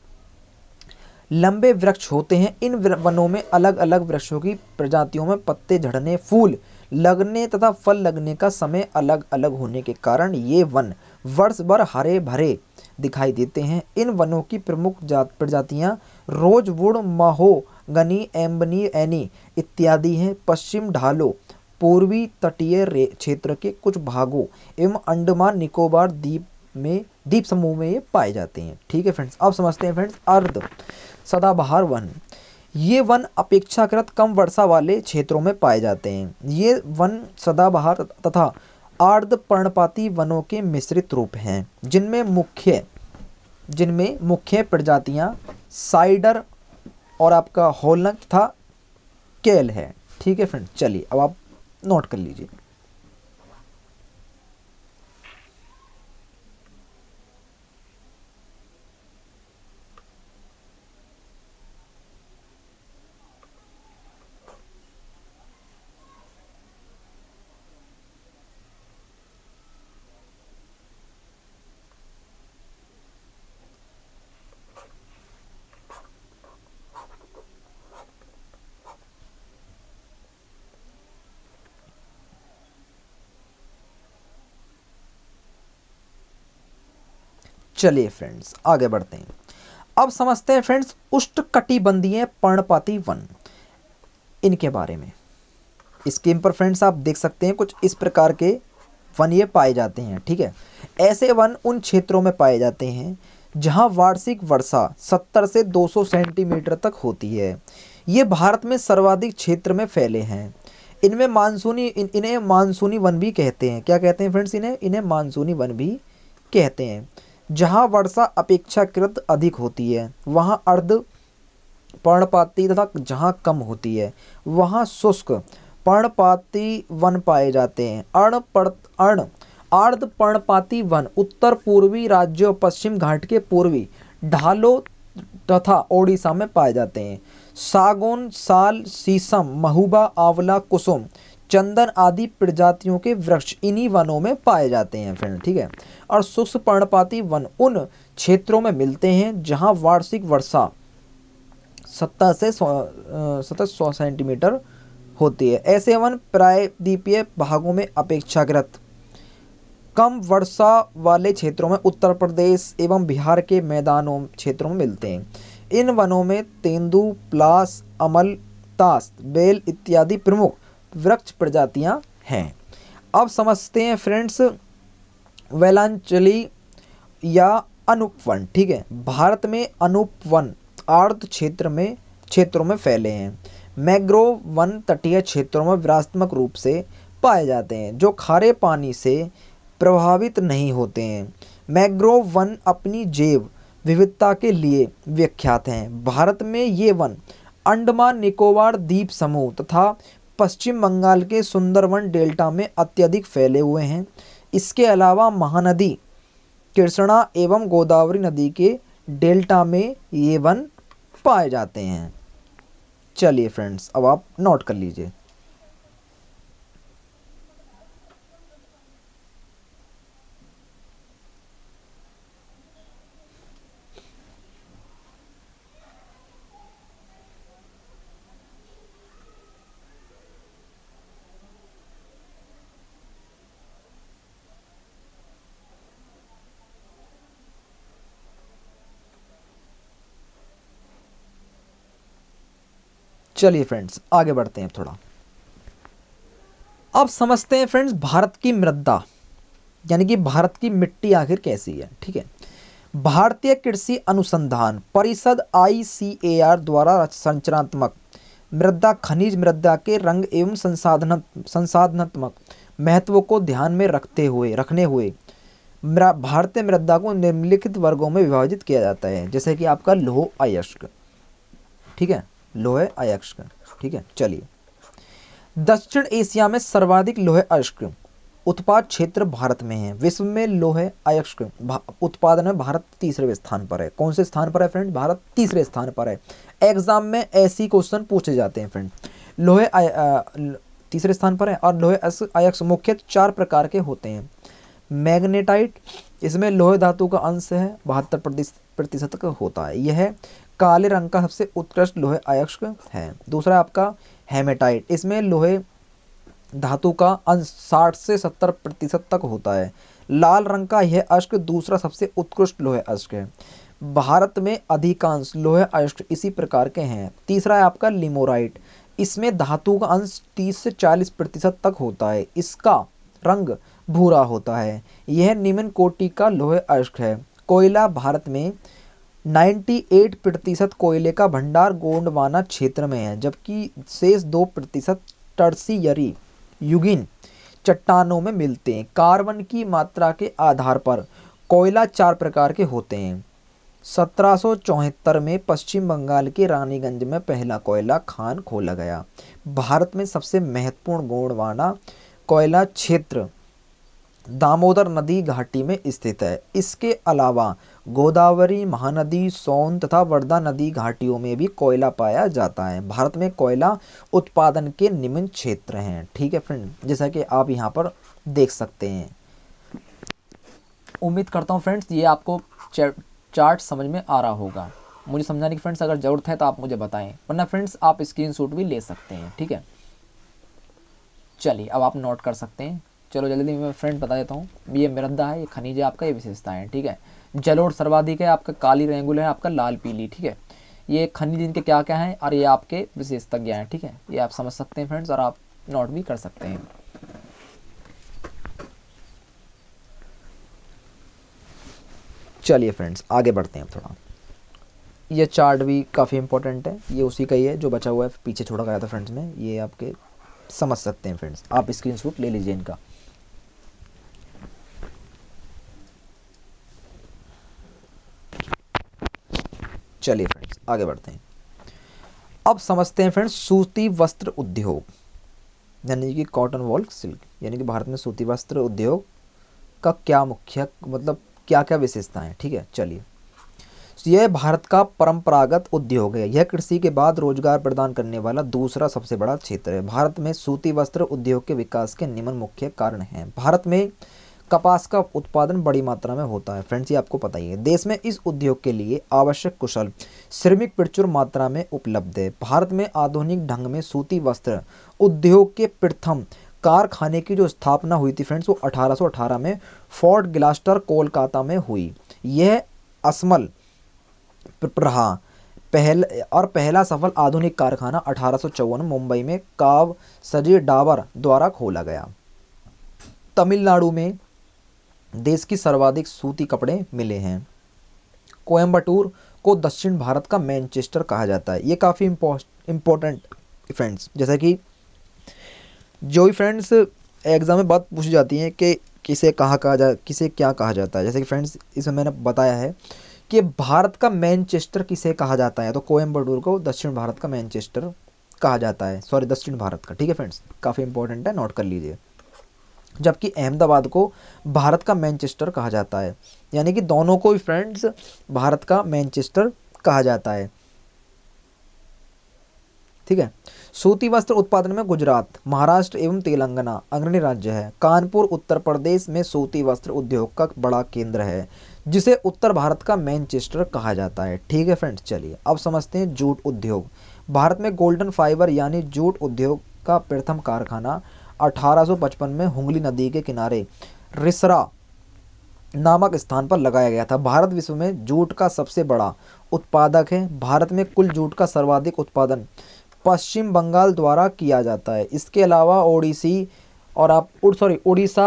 लंबे वृक्ष होते हैं। इन वनों में अलग अलग वृक्षों की प्रजातियों में पत्ते झड़ने, फूल लगने तथा फल लगने का समय अलग अलग होने के कारण ये वन वर्ष भर हरे भरे दिखाई देते हैं। इन वनों की प्रमुख प्रजातियां रोजवुड, महोगनी, एम्बनी, एनी इत्यादि हैं। पश्चिम ढालों, पूर्वी तटीय क्षेत्र के कुछ भागों एवं अंडमान निकोबार द्वीप समूह में ये पाए जाते हैं। ठीक है फ्रेंड्स, अब समझते हैं फ्रेंड्स अर्ध सदाबहार वन। ये वन अपेक्षाकृत कम वर्षा वाले क्षेत्रों में पाए जाते हैं। ये वन सदाबहार तथा अर्ध पर्णपाती वनों के मिश्रित रूप हैं, जिनमें मुख्य प्रजातियां साइडर और आपका होलक तथा केल है। ठीक है फ्रेंड्स, चलिए अब आप नोट कर लीजिए। चलिए फ्रेंड्स आगे बढ़ते हैं। अब समझते हैं फ्रेंड्स उष्णकटिबंधीय पर्णपाती वन, इनके बारे में। स्क्रीन पर फ्रेंड्स आप देख सकते हैं कुछ इस प्रकार के वन ये पाए जाते हैं। ठीक है, ऐसे वन उन क्षेत्रों में पाए जाते हैं जहां वार्षिक वर्षा 70 से 200 सेंटीमीटर तक होती है। ये भारत में सर्वाधिक क्षेत्र में फैले हैं। इन्हें मानसूनी वन भी कहते हैं। क्या कहते हैं फ्रेंड्स, इन्हें मानसूनी वन भी कहते हैं। जहाँ वर्षा अपेक्षाकृत अधिक होती है वहाँ अर्ध पर्णपाती तथा जहाँ कम होती है वहाँ शुष्क पर्णपाती वन पाए जाते हैं। अर्ध पर्णपाती वन उत्तर पूर्वी राज्यों, पश्चिम घाट के पूर्वी ढालों तथा ओडिशा में पाए जाते हैं। सागौन, साल, शीशम, महुआ, आंवला, कुसुम, चंदन आदि प्रजातियों के वृक्ष इन्हीं वनों में पाए जाते हैं फ्रेंड। ठीक है, और शुष्क पर्णपाती वन उन क्षेत्रों में मिलते हैं जहां वार्षिक वर्षा 70 से 100 सेंटीमीटर होती है। ऐसे वन प्रायद्वीपीय भागों में अपेक्षाकृत कम वर्षा वाले क्षेत्रों में उत्तर प्रदेश एवं बिहार के मैदानों क्षेत्रों में मिलते हैं। इन वनों में तेंदू, प्लास, अमल, ताश, बेल इत्यादि प्रमुख वृक्ष प्रजातियां हैं। अब समझते हैं फ्रेंड्स वेलांचली या अनूप वन। ठीक है, भारत में अनूप वन आर्द्र क्षेत्रों में फैले हैं। मैंग्रोव वन तटीय क्षेत्रों में विरासतात्मक रूप से पाए जाते हैं जो खारे पानी से प्रभावित नहीं होते हैं। मैंग्रोव वन अपनी जैव विविधता के लिए विख्यात हैं। भारत में ये वन अंडमान निकोबार द्वीप समूह तथा पश्चिम बंगाल के सुंदरवन डेल्टा में अत्यधिक फैले हुए हैं। इसके अलावा महानदी कृष्णा एवं गोदावरी नदी के डेल्टा में ये वन पाए जाते हैं। चलिए फ्रेंड्स, अब आप नोट कर लीजिए। चलिए फ्रेंड्स, आगे बढ़ते हैं थोड़ा। अब समझते हैं फ्रेंड्स भारत की मृदा यानी कि भारत की मिट्टी आखिर कैसी है। ठीक है, भारतीय कृषि अनुसंधान परिषद ICAR द्वारा संरचनात्मक मृदा खनिज मृदा के रंग एवं संसाधनात्मक महत्व को ध्यान में रखने हुए भारतीय मृदा को निम्नलिखित वर्गों में विभाजित किया जाता है, जैसे कि आपका लौह अयस्क। ठीक है, लौह अयस्क। ठीक है, चलिए। दक्षिण एशिया में सर्वाधिक लौह अयस्क उत्पाद क्षेत्र भारत में है। विश्व में लौह अयस्क उत्पादन में भारत तीसरे स्थान पर है। कौन से स्थान पर है फ्रेंड? भारत तीसरे स्थान पर है। एग्जाम में ऐसी क्वेश्चन पूछे जाते हैं फ्रेंड। तीसरे स्थान पर है। और लौह अयस्क मुख्यतः 4 प्रकार के होते हैं। मैग्नेटाइट, इसमें लौह धातु का अंश है 72% का होता है। यह काले रंग का सबसे उत्कृष्ट लौह अयस्क है। दूसरा आपका हेमेटाइट, इसमें लौह धातु का अंश 60 से 70% तक होता है। लाल रंग का यह अयस्क दूसरा सबसे उत्कृष्ट लौह अयस्क है। भारत में अधिकांश लौह अयस्क इसी प्रकार के हैं। तीसरा है आपका लिमोराइट, इसमें धातु का अंश 30 से 40% तक होता है। इसका रंग भूरा होता है। यह निम्न कोटि का लौह अयस्क है। कोयला, भारत में 98% कोयले का भंडार गोंडवाना क्षेत्र में है, जबकि शेष 2% टर्शियरी युगीन चट्टानों में मिलते हैं। कार्बन की मात्रा के आधार पर कोयला 4 प्रकार के होते हैं। 1774 में पश्चिम बंगाल के रानीगंज में पहला कोयला खान खोला गया। भारत में सबसे महत्वपूर्ण गोंडवाना कोयला क्षेत्र दामोदर नदी घाटी में स्थित है। इसके अलावा गोदावरी, महानदी, सोन तथा वर्धा नदी घाटियों में भी कोयला पाया जाता है। भारत में कोयला उत्पादन के निम्न क्षेत्र हैं। ठीक है फ्रेंड, जैसा कि आप यहाँ पर देख सकते हैं। उम्मीद करता हूँ फ्रेंड्स ये आपको चार्ट समझ में आ रहा होगा। मुझे समझाने की फ्रेंड्स अगर ज़रूरत है तो आप मुझे बताएं, वरना फ्रेंड्स आप स्क्रीनशॉट भी ले सकते हैं। ठीक है, चलिए अब आप नोट कर सकते हैं। चलो जल्दी मैं फ्रेंड बता देता हूँ। ये मृदा है, ये खनिज है आपका, ये विशेषता है। ठीक है, जलोढ़ सर्वाधिक है आपका, काली रेंगुलर है आपका, लाल पीली। ठीक है, ये खनिज इनके क्या क्या हैं और ये आपके विशेषज्ञ हैं। ठीक है, ये आप समझ सकते हैं फ्रेंड्स और आप नोट भी कर सकते हैं। चलिए फ्रेंड्स आगे बढ़ते हैं थोड़ा। ये चार्ट भी काफ़ी इंपॉर्टेंट है, ये उसी का ही है जो बचा हुआ है, पीछे छोड़ा गया था फ्रेंड्स में। ये आपके समझ सकते हैं फ्रेंड्स, आप स्क्रीनशॉट ले लीजिए इनका। चलिए फ्रेंड्स आगे बढ़ते हैं। अब समझते हैं फ्रेंड्स सूती वस्त्र उद्योग यानी कि कॉटन वॉल सिल्क, यानी कि भारत में सूती वस्त्र उद्योग का क्या मुख्य मतलब क्या क्या विशेषताएं हैं। ठीक है, चलिए। यह भारत का परंपरागत उद्योग है। यह कृषि के बाद रोजगार प्रदान करने वाला दूसरा सबसे बड़ा क्षेत्र है। भारत में सूती वस्त्र उद्योग के विकास के निम्न मुख्य कारण हैं। भारत में कपास का उत्पादन बड़ी मात्रा में होता है फ्रेंड्स, ये आपको पता ही है। देश में इस उद्योग के लिए आवश्यक कुशल श्रमिक प्रचुर मात्रा में उपलब्ध है। भारत में आधुनिक ढंग में सूती वस्त्र उद्योग के प्रथम कारखाने की जो स्थापना हुई थी फ्रेंड्स, वो 1818 में फोर्ट ग्लास्टर कोलकाता में हुई। यह असमल प्रहा पहला सफल आधुनिक कारखाना 1854 मुंबई में काव सजी डाबर द्वारा खोला गया। तमिलनाडु में देश की सर्वाधिक सूती कपड़े मिले हैं। कोयम्बटूर को दक्षिण भारत का मैनचेस्टर कहा जाता है। ये काफ़ी इम्पोर्टेंट फ्रेंड्स, जैसा कि जो भी फ्रेंड्स एग्जाम में बात पूछी जाती है कि किसे क्या कहा जाता है, जैसे कि फ्रेंड्स इसमें मैंने बताया है कि भारत का मैनचेस्टर किसे कहा जाता है, तो कोयम्बटूर को दक्षिण भारत का मैनचेस्टर कहा जाता है, सॉरी दक्षिण भारत का। ठीक है फ्रेंड्स, काफ़ी इंपॉर्टेंट है, नोट कर लीजिए। जबकि अहमदाबाद को भारत का मैनचेस्टर कहा जाता है, यानी कि दोनों को ही फ्रेंड्स भारत का मैनचेस्टर कहा जाता है। ठीक है। सूती वस्त्र उत्पादन में गुजरात, महाराष्ट्र एवं तेलंगाना अग्रणी राज्य है। कानपुर उत्तर प्रदेश में सूती वस्त्र उद्योग का बड़ा केंद्र है, जिसे उत्तर भारत का मैनचेस्टर कहा जाता है। ठीक है फ्रेंड्स, चलिए अब समझते हैं जूट उद्योग। भारत में गोल्डन फाइबर यानी जूट उद्योग का प्रथम कारखाना 1855 में हुगली नदी के किनारे रिसरा नामक स्थान पर लगाया गया था। भारत विश्व में जूट का सबसे बड़ा उत्पादक है। भारत में कुल जूट का सर्वाधिक उत्पादन पश्चिम बंगाल द्वारा किया जाता है। इसके अलावा उड़ीसा,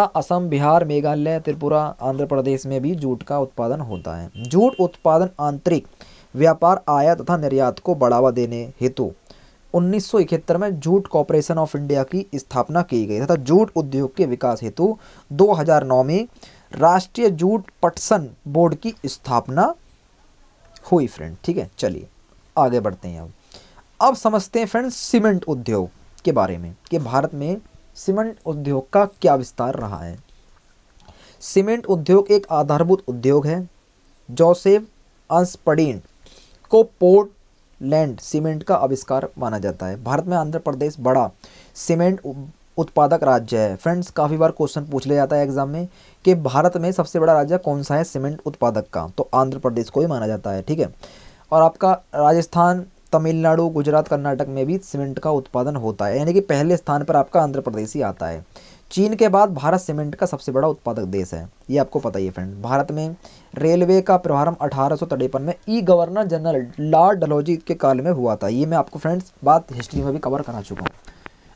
असम, बिहार, मेघालय, त्रिपुरा, आंध्र प्रदेश में भी जूट का उत्पादन होता है। जूट उत्पादन आंतरिक व्यापार, आयात तथा निर्यात को बढ़ावा देने हेतु 1971 में जूट कॉर्पोरेशन ऑफ इंडिया की स्थापना की गई तथा जूट उद्योग के विकास हेतु 2009 में राष्ट्रीय जूट पटसन बोर्ड की स्थापना हुई फ्रेंड। ठीक है, चलिए आगे बढ़ते हैं। अब समझते हैं फ्रेंड्स सीमेंट उद्योग के बारे में कि भारत में सीमेंट उद्योग का क्या विस्तार रहा है। सीमेंट उद्योग एक आधारभूत उद्योग है। जोसेफ अंस्पडीन को पोर्टलैंड सीमेंट का आविष्कार माना जाता है। भारत में आंध्र प्रदेश बड़ा सीमेंट उत्पादक राज्य है। फ्रेंड्स, काफ़ी बार क्वेश्चन पूछ लिया जाता है एग्जाम में कि भारत में सबसे बड़ा राज्य कौन सा है सीमेंट उत्पादक का, तो आंध्र प्रदेश को ही माना जाता है। ठीक है, और आपका राजस्थान, तमिलनाडु, गुजरात, कर्नाटक में भी सीमेंट का उत्पादन होता है, यानी कि पहले स्थान पर आपका आंध्र प्रदेश ही आता है। चीन के बाद भारत सीमेंट का सबसे बड़ा उत्पादक देश है, ये आपको पता ही है फ्रेंड। भारत में रेलवे का प्रारंभ 1853 में ई गवर्नर जनरल लॉर्ड डलहौजी के काल में हुआ था। ये मैं आपको फ्रेंड्स बात हिस्ट्री में भी कवर करा चुका हूँ।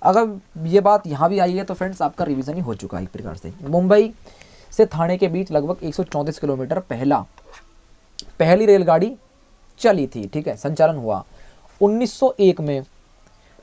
अगर ये बात यहाँ भी आई है तो फ्रेंड्स आपका रिवीजन ही हो चुका है एक प्रकार से। मुंबई से थाने के बीच लगभग 134 किलोमीटर पहली रेलगाड़ी चली थी। ठीक है, संचालन हुआ। 1901 में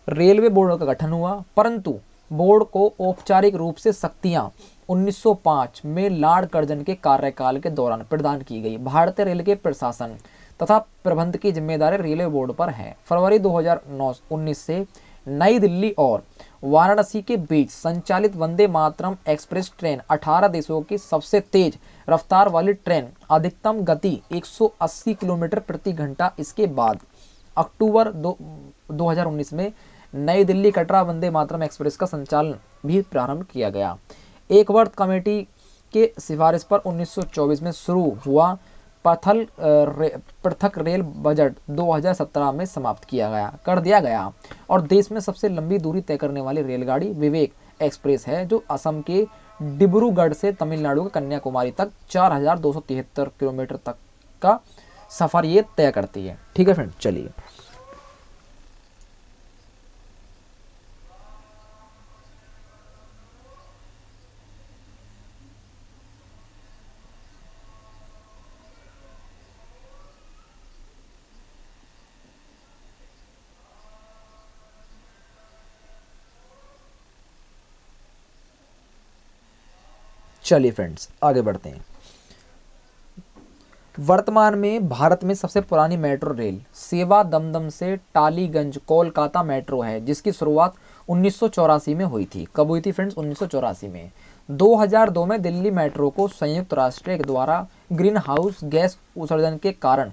रेलवे बोर्ड का गठन हुआ, परंतु बोर्ड को औपचारिक रूप से शक्तियां 1905 में लॉर्ड कर्जन के कार्यकाल के दौरान प्रदान की गई। भारतीय रेल के प्रशासन तथा प्रबंध की जिम्मेदारी रेलवे बोर्ड पर है। फरवरी 2019 से नई दिल्ली और वाराणसी के बीच संचालित वंदे मातरम एक्सप्रेस ट्रेन 18 देशों की सबसे तेज रफ्तार वाली ट्रेन, अधिकतम गति 180 किलोमीटर प्रति घंटा। इसके बाद अक्टूबर 2019 में नई दिल्ली कटरा वंदे मातरम एक्सप्रेस का संचालन भी प्रारंभ किया गया। एक वर्ष कमेटी के सिफारिश पर 1924 में शुरू हुआ पृथक रेल बजट 2017 में समाप्त कर दिया गया और देश में सबसे लंबी दूरी तय करने वाली रेलगाड़ी विवेक एक्सप्रेस है, जो असम के डिब्रूगढ़ से तमिलनाडु के कन्याकुमारी तक 4273 किलोमीटर तक का सफर ये तय करती है। ठीक है फ्रेंड, चलिए फ्रेंड्स आगे बढ़ते हैं। वर्तमान में भारत में सबसे पुरानी मेट्रो रेल सेवा दमदम से टालीगंज कोलकाता मेट्रो है, जिसकी शुरुआत 1984 में हुई थी। कब हुई थी फ्रेंड्स? 1984 में। 2002 में दिल्ली मेट्रो को संयुक्त राष्ट्र द्वारा ग्रीन हाउस गैस उत्सर्जन के कारण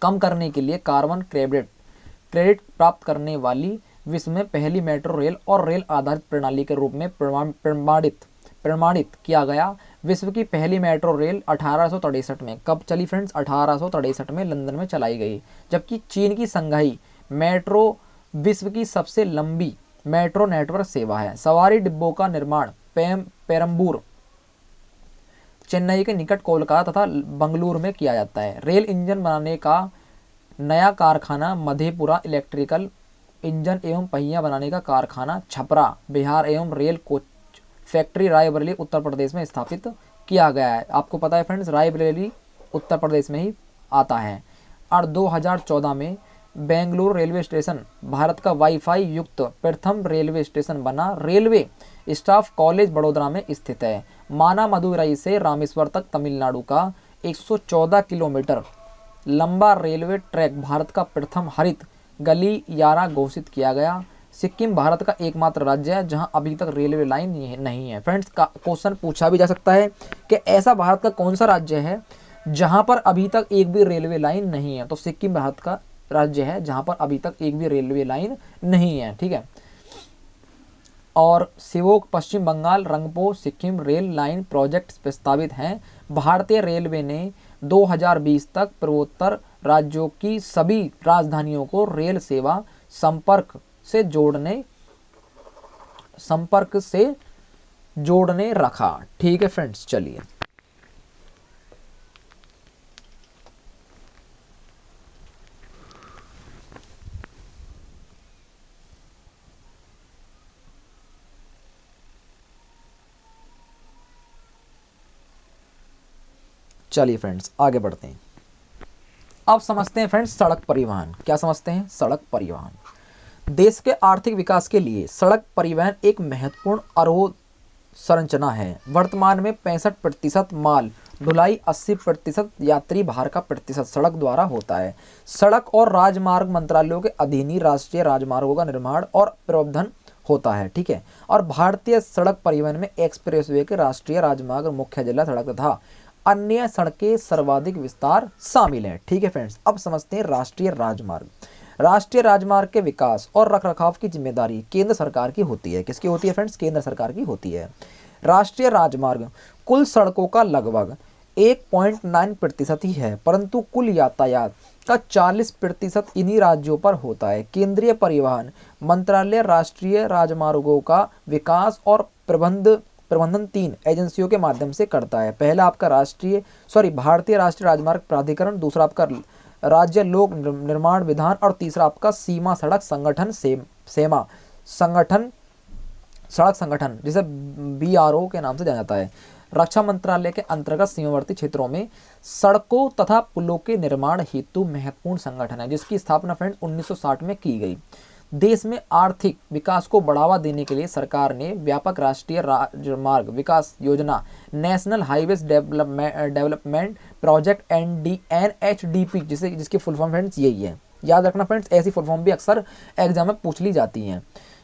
कम करने के लिए कार्बन क्रेडिट प्राप्त करने वाली विश्व में पहली मेट्रो रेल और रेल आधारित प्रणाली के रूप में प्रमाणित किया गया। विश्व की पहली मेट्रो रेल 1863 में कब चली फ्रेंड्स? 1863 में लंदन में चलाई गई। जबकि चीन की संघाई मेट्रो विश्व की सबसे लंबी मेट्रो नेटवर्क सेवा है। सवारी डिब्बों का निर्माण पेरम्बूर, चेन्नई के निकट कोलकाता तथा बंगलुरु में किया जाता है। रेल इंजन बनाने का नया कारखाना मधेपुरा इलेक्ट्रिकल इंजन एवं पहिया बनाने का कारखाना छपरा बिहार एवं rail coach factory Raebareli Uttar Pradesh में स्थापित किया गया है। आपको पता है फ्रेंड्स, रायबरेली उत्तर प्रदेश में ही आता है। और 2014 में बेंगलुरु रेलवे स्टेशन भारत का वाईफाई युक्त प्रथम रेलवे स्टेशन बना। रेलवे स्टाफ कॉलेज बड़ोदरा में स्थित है। माना मदुरई से रामेश्वर तक तमिलनाडु का 114 किलोमीटर लंबा रेलवे ट्रैक भारत का प्रथम हरित गलियारा घोषित किया गया। सिक्किम भारत का एकमात्र राज्य है जहां अभी तक रेलवे लाइन नहीं है। फ्रेंड्स, का क्वेश्चन पूछा भी जा सकता है कि ऐसा भारत का कौन सा राज्य है जहां पर अभी तक एक भी रेलवे लाइन नहीं है। तो सिक्किम भारत का राज्य है जहां पर अभी तक एक भी रेलवे लाइन नहीं है। ठीक है। और Sivok Paschim Bangal Rangpo Sikkim rail line project प्रस्तावित हैं। भारतीय रेलवे ने 2020 तक पूर्वोत्तर राज्यों की सभी राजधानियों को रेल सेवा संपर्क से जोड़ने रखा। ठीक है फ्रेंड्स, चलिए फ्रेंड्स आगे बढ़ते हैं। अब समझते हैं फ्रेंड्स सड़क परिवहन। क्या समझते हैं? सड़क परिवहन। देश के आर्थिक विकास के लिए सड़क परिवहन एक महत्वपूर्ण अधोसंरचना है। वर्तमान में 65% माल ढुलाई, 80% यात्री भार का प्रतिशत सड़क द्वारा होता है। सड़क और राजमार्ग मंत्रालयों के अधीन ही राष्ट्रीय राजमार्गों का निर्माण और प्रबंधन होता है। ठीक है। और भारतीय सड़क परिवहन में एक्सप्रेसवे के राष्ट्रीय राजमार्ग, मुख्य जिला सड़क तथा अन्य सड़कें सर्वाधिक विस्तार शामिल है। ठीक है फ्रेंड्स, अब समझते हैं राष्ट्रीय राजमार्ग। राष्ट्रीय राजमार्ग के विकास और रखरखाव की जिम्मेदारी केंद्र सरकार की होती है। किसकी होती है फ्रेंड्स? केंद्र सरकार की होती है। राष्ट्रीय राजमार्ग कुल सड़कों का लगभग 1.9% ही है, परंतु कुल यातायात का 40% इन्हीं राज्यों पर होता है। केंद्रीय परिवहन मंत्रालय राष्ट्रीय राजमार्गों का विकास और प्रबंधन 3 एजेंसियों के माध्यम से करता है। पहला आपका भारतीय राष्ट्रीय राजमार्ग प्राधिकरण, दूसरा आपका राज्य लोक निर्माण विधान और तीसरा आपका सीमा सड़क संगठन सड़क संगठन जिसे BRO के नाम से जाना जाता है। रक्षा मंत्रालय के अंतर्गत सीमावर्ती क्षेत्रों में सड़कों तथा पुलों के निर्माण हेतु महत्वपूर्ण संगठन है, जिसकी स्थापना फ्रेंड्स 1960 में की गई। देश में आर्थिक विकास को बढ़ावा देने के लिए सरकार ने व्यापक राष्ट्रीय राजमार्ग विकास योजना, national highways development project NHDP जिसकी फुल फॉर्म फ्रेंड्स यही है। याद रखना फ्रेंड्स, ऐसी फुल फॉर्म भी अक्सर एग्जाम में पूछ ली जाती हैं।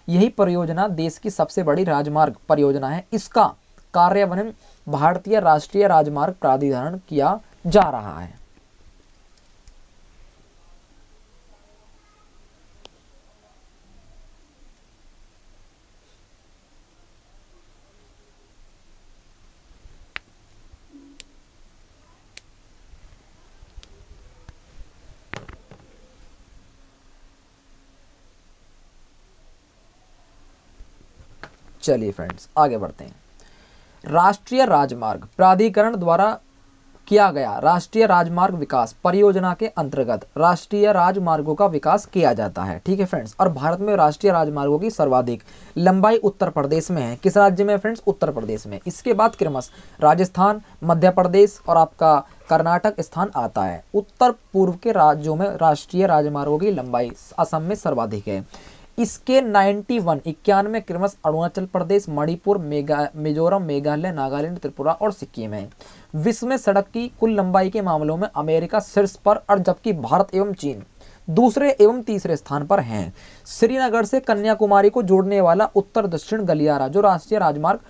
यही परियोजना देश की सबसे बड़ी राजमार्ग परियोजना है। इसका कार्यान्वयन भारतीय राष्ट्रीय राजमार्ग प्राधिकरण किया जा रहा है। चलिए फ्रेंड्स आगे बढ़ते हैं। राष्ट्रीय राजमार्ग प्राधिकरण द्वारा किया गया राष्ट्रीय राजमार्ग विकास परियोजना के अंतर्गत राष्ट्रीय राजमार्गों का विकास किया जाता है। ठीक है फ्रेंड्स, और भारत में राष्ट्रीय राजमार्गों की सर्वाधिक लंबाई उत्तर प्रदेश में है। किस राज्य में फ्रेंड्स? उत्तर प्रदेश में। इसके बाद क्रमश राजस्थान, मध्य प्रदेश और आपका कर्नाटक स्थान आता है। उत्तर पूर्व के राज्यों में राष्ट्रीय राजमार्गों की लंबाई असम में सर्वाधिक है। इसके 91 क्रमश अरुणाचल प्रदेश, मणिपुर, मिजोरम, मेघालय, नागालैंड, त्रिपुरा और सिक्किम है। विश्व में सड़क की कुल लंबाई के मामलों में अमेरिका शीर्ष पर और जबकि भारत एवं चीन दूसरे एवं तीसरे स्थान पर हैं। श्रीनगर से कन्याकुमारी को जोड़ने वाला उत्तर दक्षिण गलियारा जो राष्ट्रीय राजमार्ग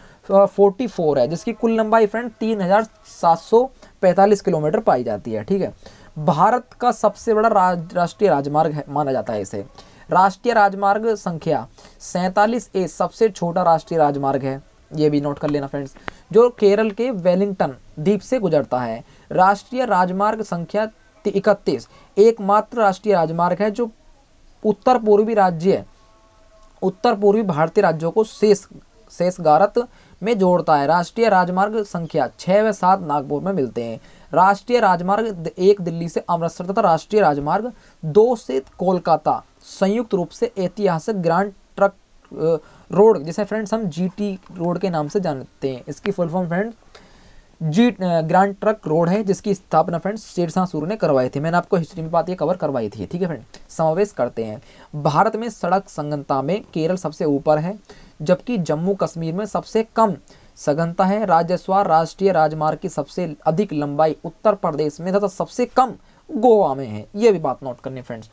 44 है, जिसकी कुल लंबाई फ्रेंड 3745 किलोमीटर पाई जाती है। ठीक है, भारत का सबसे बड़ा राष्ट्रीय राजमार्ग है माना जाता है इसे। राष्ट्रीय राजमार्ग संख्या 47A सबसे छोटा राष्ट्रीय राजमार्ग है, ये भी नोट कर लेना फ्रेंड्स, जो केरल के वेलिंगटन द्वीप से गुजरता है। राष्ट्रीय राजमार्ग संख्या 31 एकमात्र राष्ट्रीय राजमार्ग है जो उत्तर पूर्वी भारतीय राज्यों को शेषगारत में जोड़ता है। राष्ट्रीय राजमार्ग संख्या 6 व 7 नागपुर में मिलते हैं। राष्ट्रीय राजमार्ग 1 दिल्ली से अमृतसर तथा राष्ट्रीय राजमार्ग 2 से कोलकाता संयुक्त रूप से ऐतिहासिक ग्रैंड ट्रक रोड, जिसे फ्रेंड्स हम जीटी रोड के नाम से जानते हैं, इसकी full form friends grand truck road है, जिसकी स्थापना फ्रेंड्स शेरशाह सूरी ने करवाई थी। मैंने आपको हिस्ट्री में बात ये कवर करवाई थी, ठीक है फ्रेंड। समावेश करते हैं, भारत में सड़क संगनता में केरल सबसे ऊपर है, जबकि जम्मू कश्मीर में सबसे कम सघनता है। राजस्व राष्ट्रीय राजमार्ग की सबसे अधिक लंबाई उत्तर प्रदेश में तथा सबसे कम गोवा में है, ये भी बात नोट करनी फ्रेंड्स।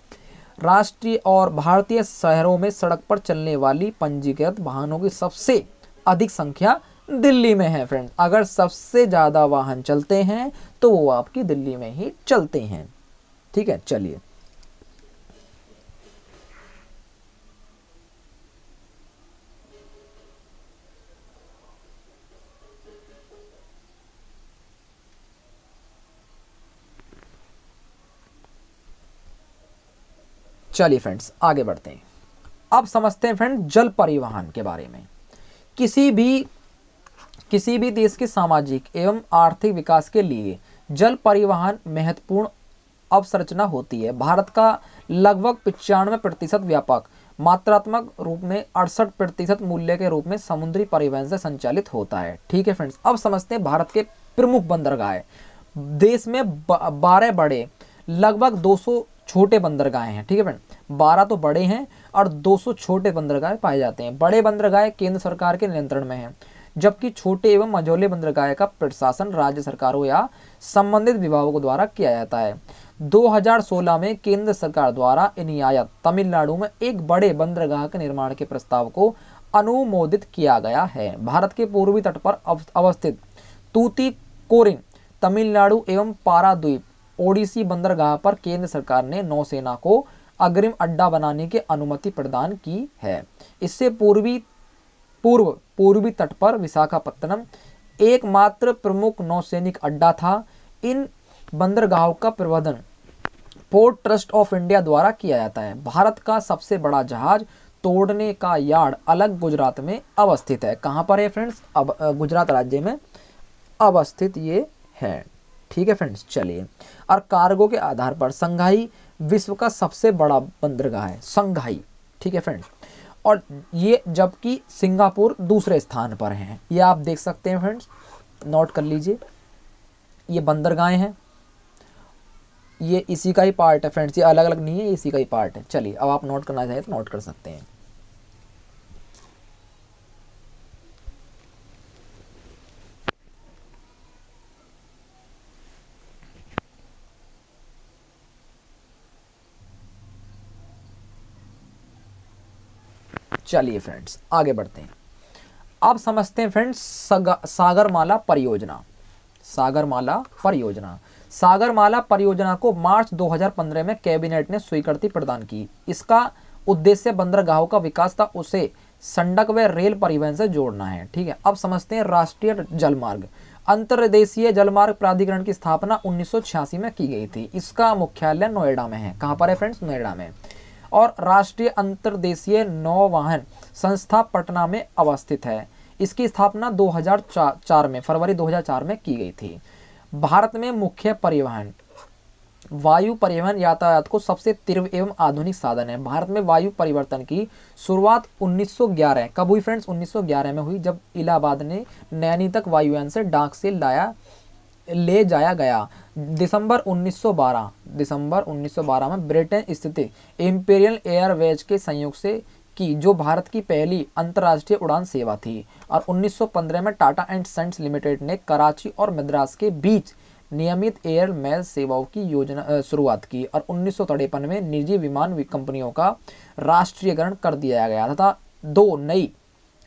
राष्ट्रीय और भारतीय शहरों में सड़क पर चलने वाली पंजीकृत वाहनों की सबसे अधिक संख्या दिल्ली में है फ्रेंड्स। अगर सबसे ज़्यादा वाहन चलते हैं तो वो आपकी दिल्ली में ही चलते हैं, ठीक है। चलिए चलिए फ्रेंड्स आगे बढ़ते हैं। अब समझते हैं फ्रेंड जल परिवहन के बारे में। किसी भी देश के सामाजिक एवं आर्थिक विकास के लिए जल परिवहन महत्वपूर्ण अवसंरचना होती है। भारत का लगभग 95% व्यापक मात्रात्मक रूप में 68% मूल्य के रूप में समुद्री परिवहन से संचालित होता है, ठीक है फ्रेंड्स। अब समझते हैं भारत के प्रमुख बंदरगाह। देश में 12 बड़े लगभग 200 छोटे बंदरगाह हैं, ठीक है फ्रेंड। 12 तो बड़े हैं और 200 छोटे बंदरगाह पाए जाते हैं। बड़े बंदरगाह केंद्र सरकार के नियंत्रण में हैं, जबकि छोटे एवं मझोले बंदरगाह का प्रशासन राज्य सरकारों या संबंधित विभागों द्वारा किया जाता है। 2016 में केंद्र सरकार द्वारा इनियायत तमिलनाडु में एक बड़े बंदरगाह के निर्माण के प्रस्ताव को अनुमोदित किया गया है। भारत के पूर्वी तट पर अवस्थित तूतीकोरिन तमिलनाडु एवं पारादीप ओडिसी बंदरगाह पर केंद्र सरकार ने नौसेना को अग्रिम अड्डा बनाने की अनुमति प्रदान की है। इससे पूर्वी तट पर विशाखापत्तनम एकमात्र प्रमुख नौसैनिक अड्डा था। इन बंदरगाहों का प्रबंधन पोर्ट ट्रस्ट ऑफ इंडिया द्वारा किया जाता है। भारत का सबसे बड़ा जहाज तोड़ने का यार्ड अलग गुजरात में अवस्थित है। कहाँ पर है फ्रेंड्स? अब गुजरात राज्य में अवस्थित ये है, ठीक है फ्रेंड्स। चलिए, और कार्गो के आधार पर संघाई विश्व का सबसे बड़ा बंदरगाह है, संघाई, ठीक है फ्रेंड्स। और ये जबकि सिंगापुर दूसरे स्थान पर है, ये आप देख सकते हैं फ्रेंड्स, नोट कर लीजिए। ये बंदरगाह हैं, ये इसी का ही पार्ट है फ्रेंड्स, ये अलग अलग नहीं है, इसी का ही पार्ट है। चलिए, अब आप नोट करना चाहें तो नोट कर सकते हैं। चलिए फ्रेंड्स आगे बढ़ते हैं। अब समझते हैं फ्रेंड्स सागरमाला परियोजना। सागरमाला परियोजना को मार्च 2015 में कैबिनेट ने स्वीकृति प्रदान की। इसका उद्देश्य बंदरगाहों का विकास था, उसे सड़क व रेल परिवहन से जोड़ना है, ठीक है। अब समझते हैं राष्ट्रीय जलमार्ग। अंतर्देशीय जलमार्ग प्राधिकरण की स्थापना 1986 में की गई थी। इसका मुख्यालय नोएडा में है। कहाँ पर है फ्रेंड्स? नोएडा में। और राष्ट्रीय अंतर्देशीय नौवहन संस्था पटना में अवस्थित है। इसकी स्थापना 2004 में फरवरी 2004 में की गई थी। भारत में मुख्य परिवहन वायु परिवहन यातायात को सबसे तीव्र एवं आधुनिक साधन है। भारत में वायु परिवर्तन की शुरुआत 1911 कब हुई फ्रेंड्स? 1911 में हुई, जब इलाहाबाद ने नैनी तक वायुयान से डाक से ले जाया गया। दिसंबर 1912 में ब्रिटेन स्थित इंपीरियल एयरवेज के संयोग से की, जो भारत की पहली अंतर्राष्ट्रीय उड़ान सेवा थी। और 1915 में टाटा एंड सन्स लिमिटेड ने कराची और मद्रास के बीच नियमित एयर मेल सेवाओं की शुरुआत की। और 1953 में निजी विमान कंपनियों का राष्ट्रीयकरण कर दिया गया तथा 2 नई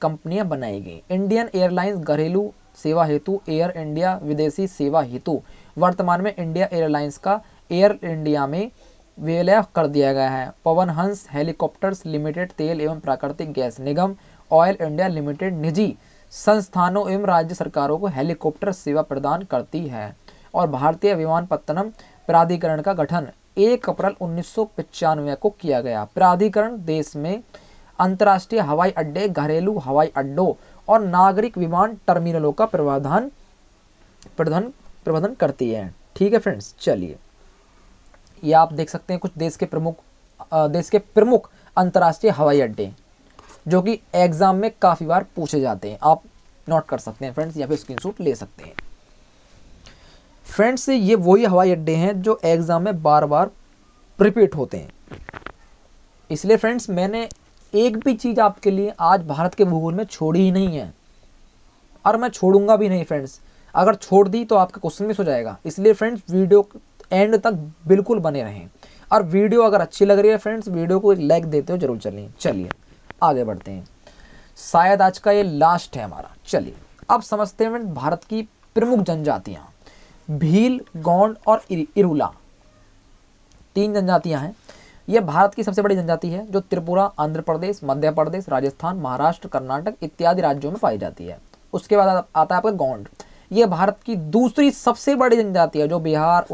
कंपनियां बनाई गई। इंडियन एयरलाइंस घरेलू सेवा हेतु, एयर इंडिया विदेशी सेवा हेतु। वर्तमान में इंडिया एयरलाइंस का एयर इंडिया में विलय कर दिया गया है। पवन हंस हेलीकॉप्टर्स लिमिटेड तेल एवं प्राकृतिक गैस निगम, ऑयल इंडिया लिमिटेड निजी संस्थानों एवं राज्य सरकारों को हेलीकॉप्टर सेवा प्रदान करती है। और भारतीय विमानपत्तनम प्राधिकरण का गठन 1 अप्रैल 1995 को किया गया। प्राधिकरण देश में अंतर्राष्ट्रीय हवाई अड्डे, घरेलू हवाई अड्डों और नागरिक विमान टर्मिनलों का प्रबंधन करती है, ठीक है फ्रेंड्स, चलिए ये आप देख सकते हैं कुछ देश के प्रमुख अंतर्राष्ट्रीय हवाई अड्डे जो कि एग्जाम में काफ़ी बार पूछे जाते हैं। आप नोट कर सकते हैं फ्रेंड्स या फिर स्क्रीनशॉट ले सकते हैं। फ्रेंड्स ये वही हवाई अड्डे हैं जो एग्जाम में बार बार रिपीट होते हैं। इसलिए फ्रेंड्स मैंने एक भी चीज़ आपके लिए आज भारत के भूगोल में छोड़ी ही नहीं है और मैं छोड़ूंगा भी नहीं फ्रेंड्स। अगर छोड़ दी तो आपका क्वेश्चन मिस हो जाएगा। इसलिए फ्रेंड्स वीडियो एंड तक बिल्कुल बने रहें और वीडियो अगर अच्छी लग रही है फ्रेंड्स वीडियो को एक लाइक देते हो जरूर चलिए आगे बढ़ते हैं। शायद आज का ये लास्ट है हमारा। चलिए अब समझते हैं भारत की प्रमुख जनजातियाँ। भील, गोंड और इरुला 3 जनजातियाँ हैं। यह भारत की सबसे बड़ी जनजाति है जो त्रिपुरा, आंध्र प्रदेश, मध्य प्रदेश, राजस्थान, महाराष्ट्र, कर्नाटक इत्यादि राज्यों में पाई जाती है। उसके बाद आता है आपका गोंड। यह भारत की दूसरी सबसे बड़ी जनजाति है जो बिहार,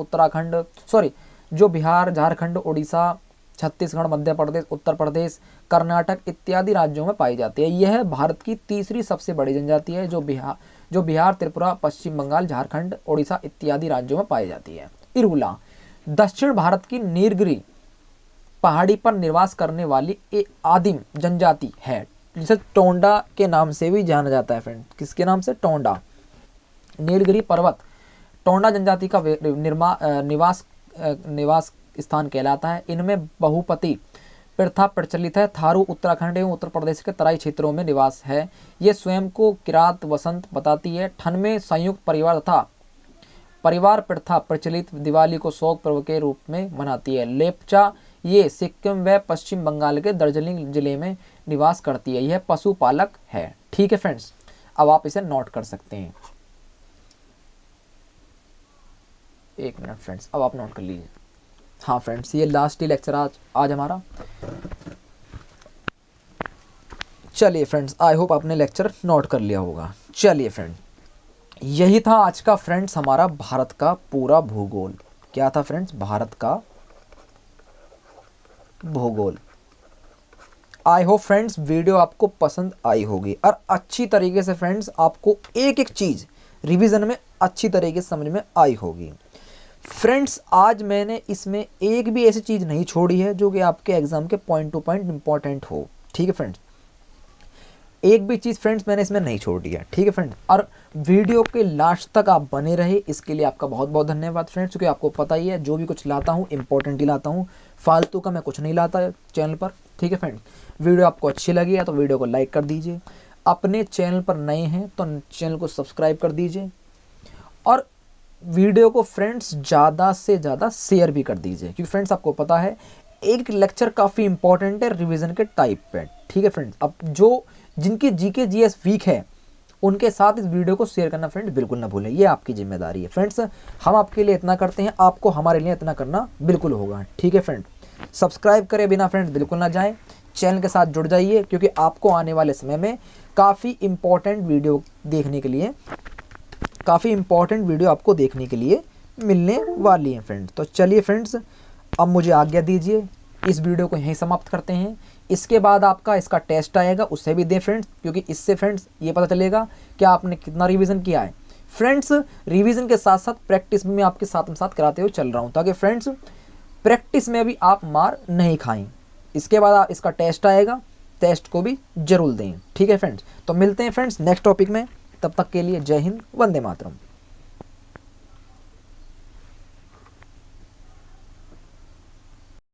झारखंड, उड़ीसा, छत्तीसगढ़, मध्य प्रदेश, उत्तर प्रदेश, कर्नाटक इत्यादि राज्यों में पाई जाती है। यह भारत की तीसरी सबसे बड़ी जनजाति है जो बिहार, त्रिपुरा, पश्चिम बंगाल, झारखंड, उड़ीसा इत्यादि राज्यों में पाई जाती है। इरुला दक्षिण भारत की नीलगिरी पहाड़ी पर निवास करने वाली एक आदिम जनजाति है जिसे टोंडा के नाम से भी जाना जाता है फ्रेंड। किसके नाम से? टोंडा। नीलगिरी पर्वत टोंडा जनजाति का निवास स्थान कहलाता है। इनमें बहुपति प्रथा प्रचलित है। थारू उत्तराखंड एवं उत्तर प्रदेश के तराई क्षेत्रों में निवास है। ये स्वयं को किरात वसंत बताती है। ठंड में संयुक्त परिवार तथा परिवार प्रथा प्रचलित दिवाली को शोक पर्व के रूप में मनाती है। लेप्चा ये सिक्किम व पश्चिम बंगाल के दार्जिलिंग जिले में निवास करती है। यह पशुपालक है। ठीक है फ्रेंड्स, अब आप इसे नोट कर सकते हैं। एक मिनट फ्रेंड्स, अब आप नोट कर लीजिए। हाँ फ्रेंड्स, ये लास्ट ही लेक्चर आज हमारा। चलिए फ्रेंड्स, आई होप आपने लेक्चर नोट कर लिया होगा। चलिए फ्रेंड, यही था आज का फ्रेंड्स हमारा भारत का पूरा भूगोल। क्या था फ्रेंड्स? भारत का भूगोल। आई होप फ्रेंड्स वीडियो आपको पसंद आई होगी और अच्छी तरीके से फ्रेंड्स आपको एक एक चीज़ रिवीजन में अच्छी तरीके से समझ में आई होगी। फ्रेंड्स आज मैंने इसमें एक भी ऐसी चीज़ नहीं छोड़ी है जो कि आपके एग्जाम के पॉइंट टू पॉइंट इंपॉर्टेंट हो। ठीक है फ्रेंड्स, एक भी चीज़ फ्रेंड्स मैंने इसमें नहीं छोड़ी है। ठीक है फ्रेंड्स, और वीडियो के लास्ट तक आप बने रहे इसके लिए आपका बहुत बहुत धन्यवाद फ्रेंड्स। क्योंकि आपको पता ही है जो भी कुछ लाता हूँ इंपॉर्टेंट ही लाता हूँ, फालतू का मैं कुछ नहीं लाता चैनल पर। ठीक है फ्रेंड्स, वीडियो आपको अच्छी लगी है तो वीडियो को लाइक कर दीजिए। अपने चैनल पर नए हैं तो चैनल को सब्सक्राइब कर दीजिए और वीडियो को फ्रेंड्स ज़्यादा से ज़्यादा शेयर भी कर दीजिए। क्योंकि फ्रेंड्स आपको पता है एक लेक्चर काफ़ी इंपॉर्टेंट है रिवीजन के टाइप पे। ठीक है फ्रेंड्स, अब जिनके जीके जीएस वीक है उनके साथ इस वीडियो को शेयर करना फ्रेंड्स बिल्कुल ना भूलें, ये आपकी जिम्मेदारी है फ्रेंड्स। हम आपके लिए इतना करते हैं, आपको हमारे लिए इतना करना बिल्कुल होगा। ठीक है फ्रेंड, सब्सक्राइब करे बिना फ्रेंड्स बिल्कुल ना जाएं, चैनल के साथ जुड़ जाइए क्योंकि आपको आने वाले समय में काफ़ी इंपॉर्टेंट वीडियो आपको देखने के लिए मिलने वाली है फ्रेंड्स। तो चलिए फ्रेंड्स, अब मुझे आज्ञा दीजिए, इस वीडियो को यहीं समाप्त करते हैं। इसके बाद आपका इसका टेस्ट आएगा, उससे भी दें फ्रेंड्स, क्योंकि इससे फ्रेंड्स ये पता चलेगा कि आपने कितना रिवीजन किया है। फ्रेंड्स रिवीजन के साथ साथ प्रैक्टिस में आपके साथ कराते हुए चल रहा हूँ ताकि फ्रेंड्स प्रैक्टिस में भी आप मार नहीं खाएं। इसके बाद इसका टेस्ट आएगा, टेस्ट को भी जरूर दें। ठीक है फ्रेंड्स, तो मिलते हैं फ्रेंड्स नेक्स्ट टॉपिक में। तब तक के लिए जय हिंद, वंदे मातरम।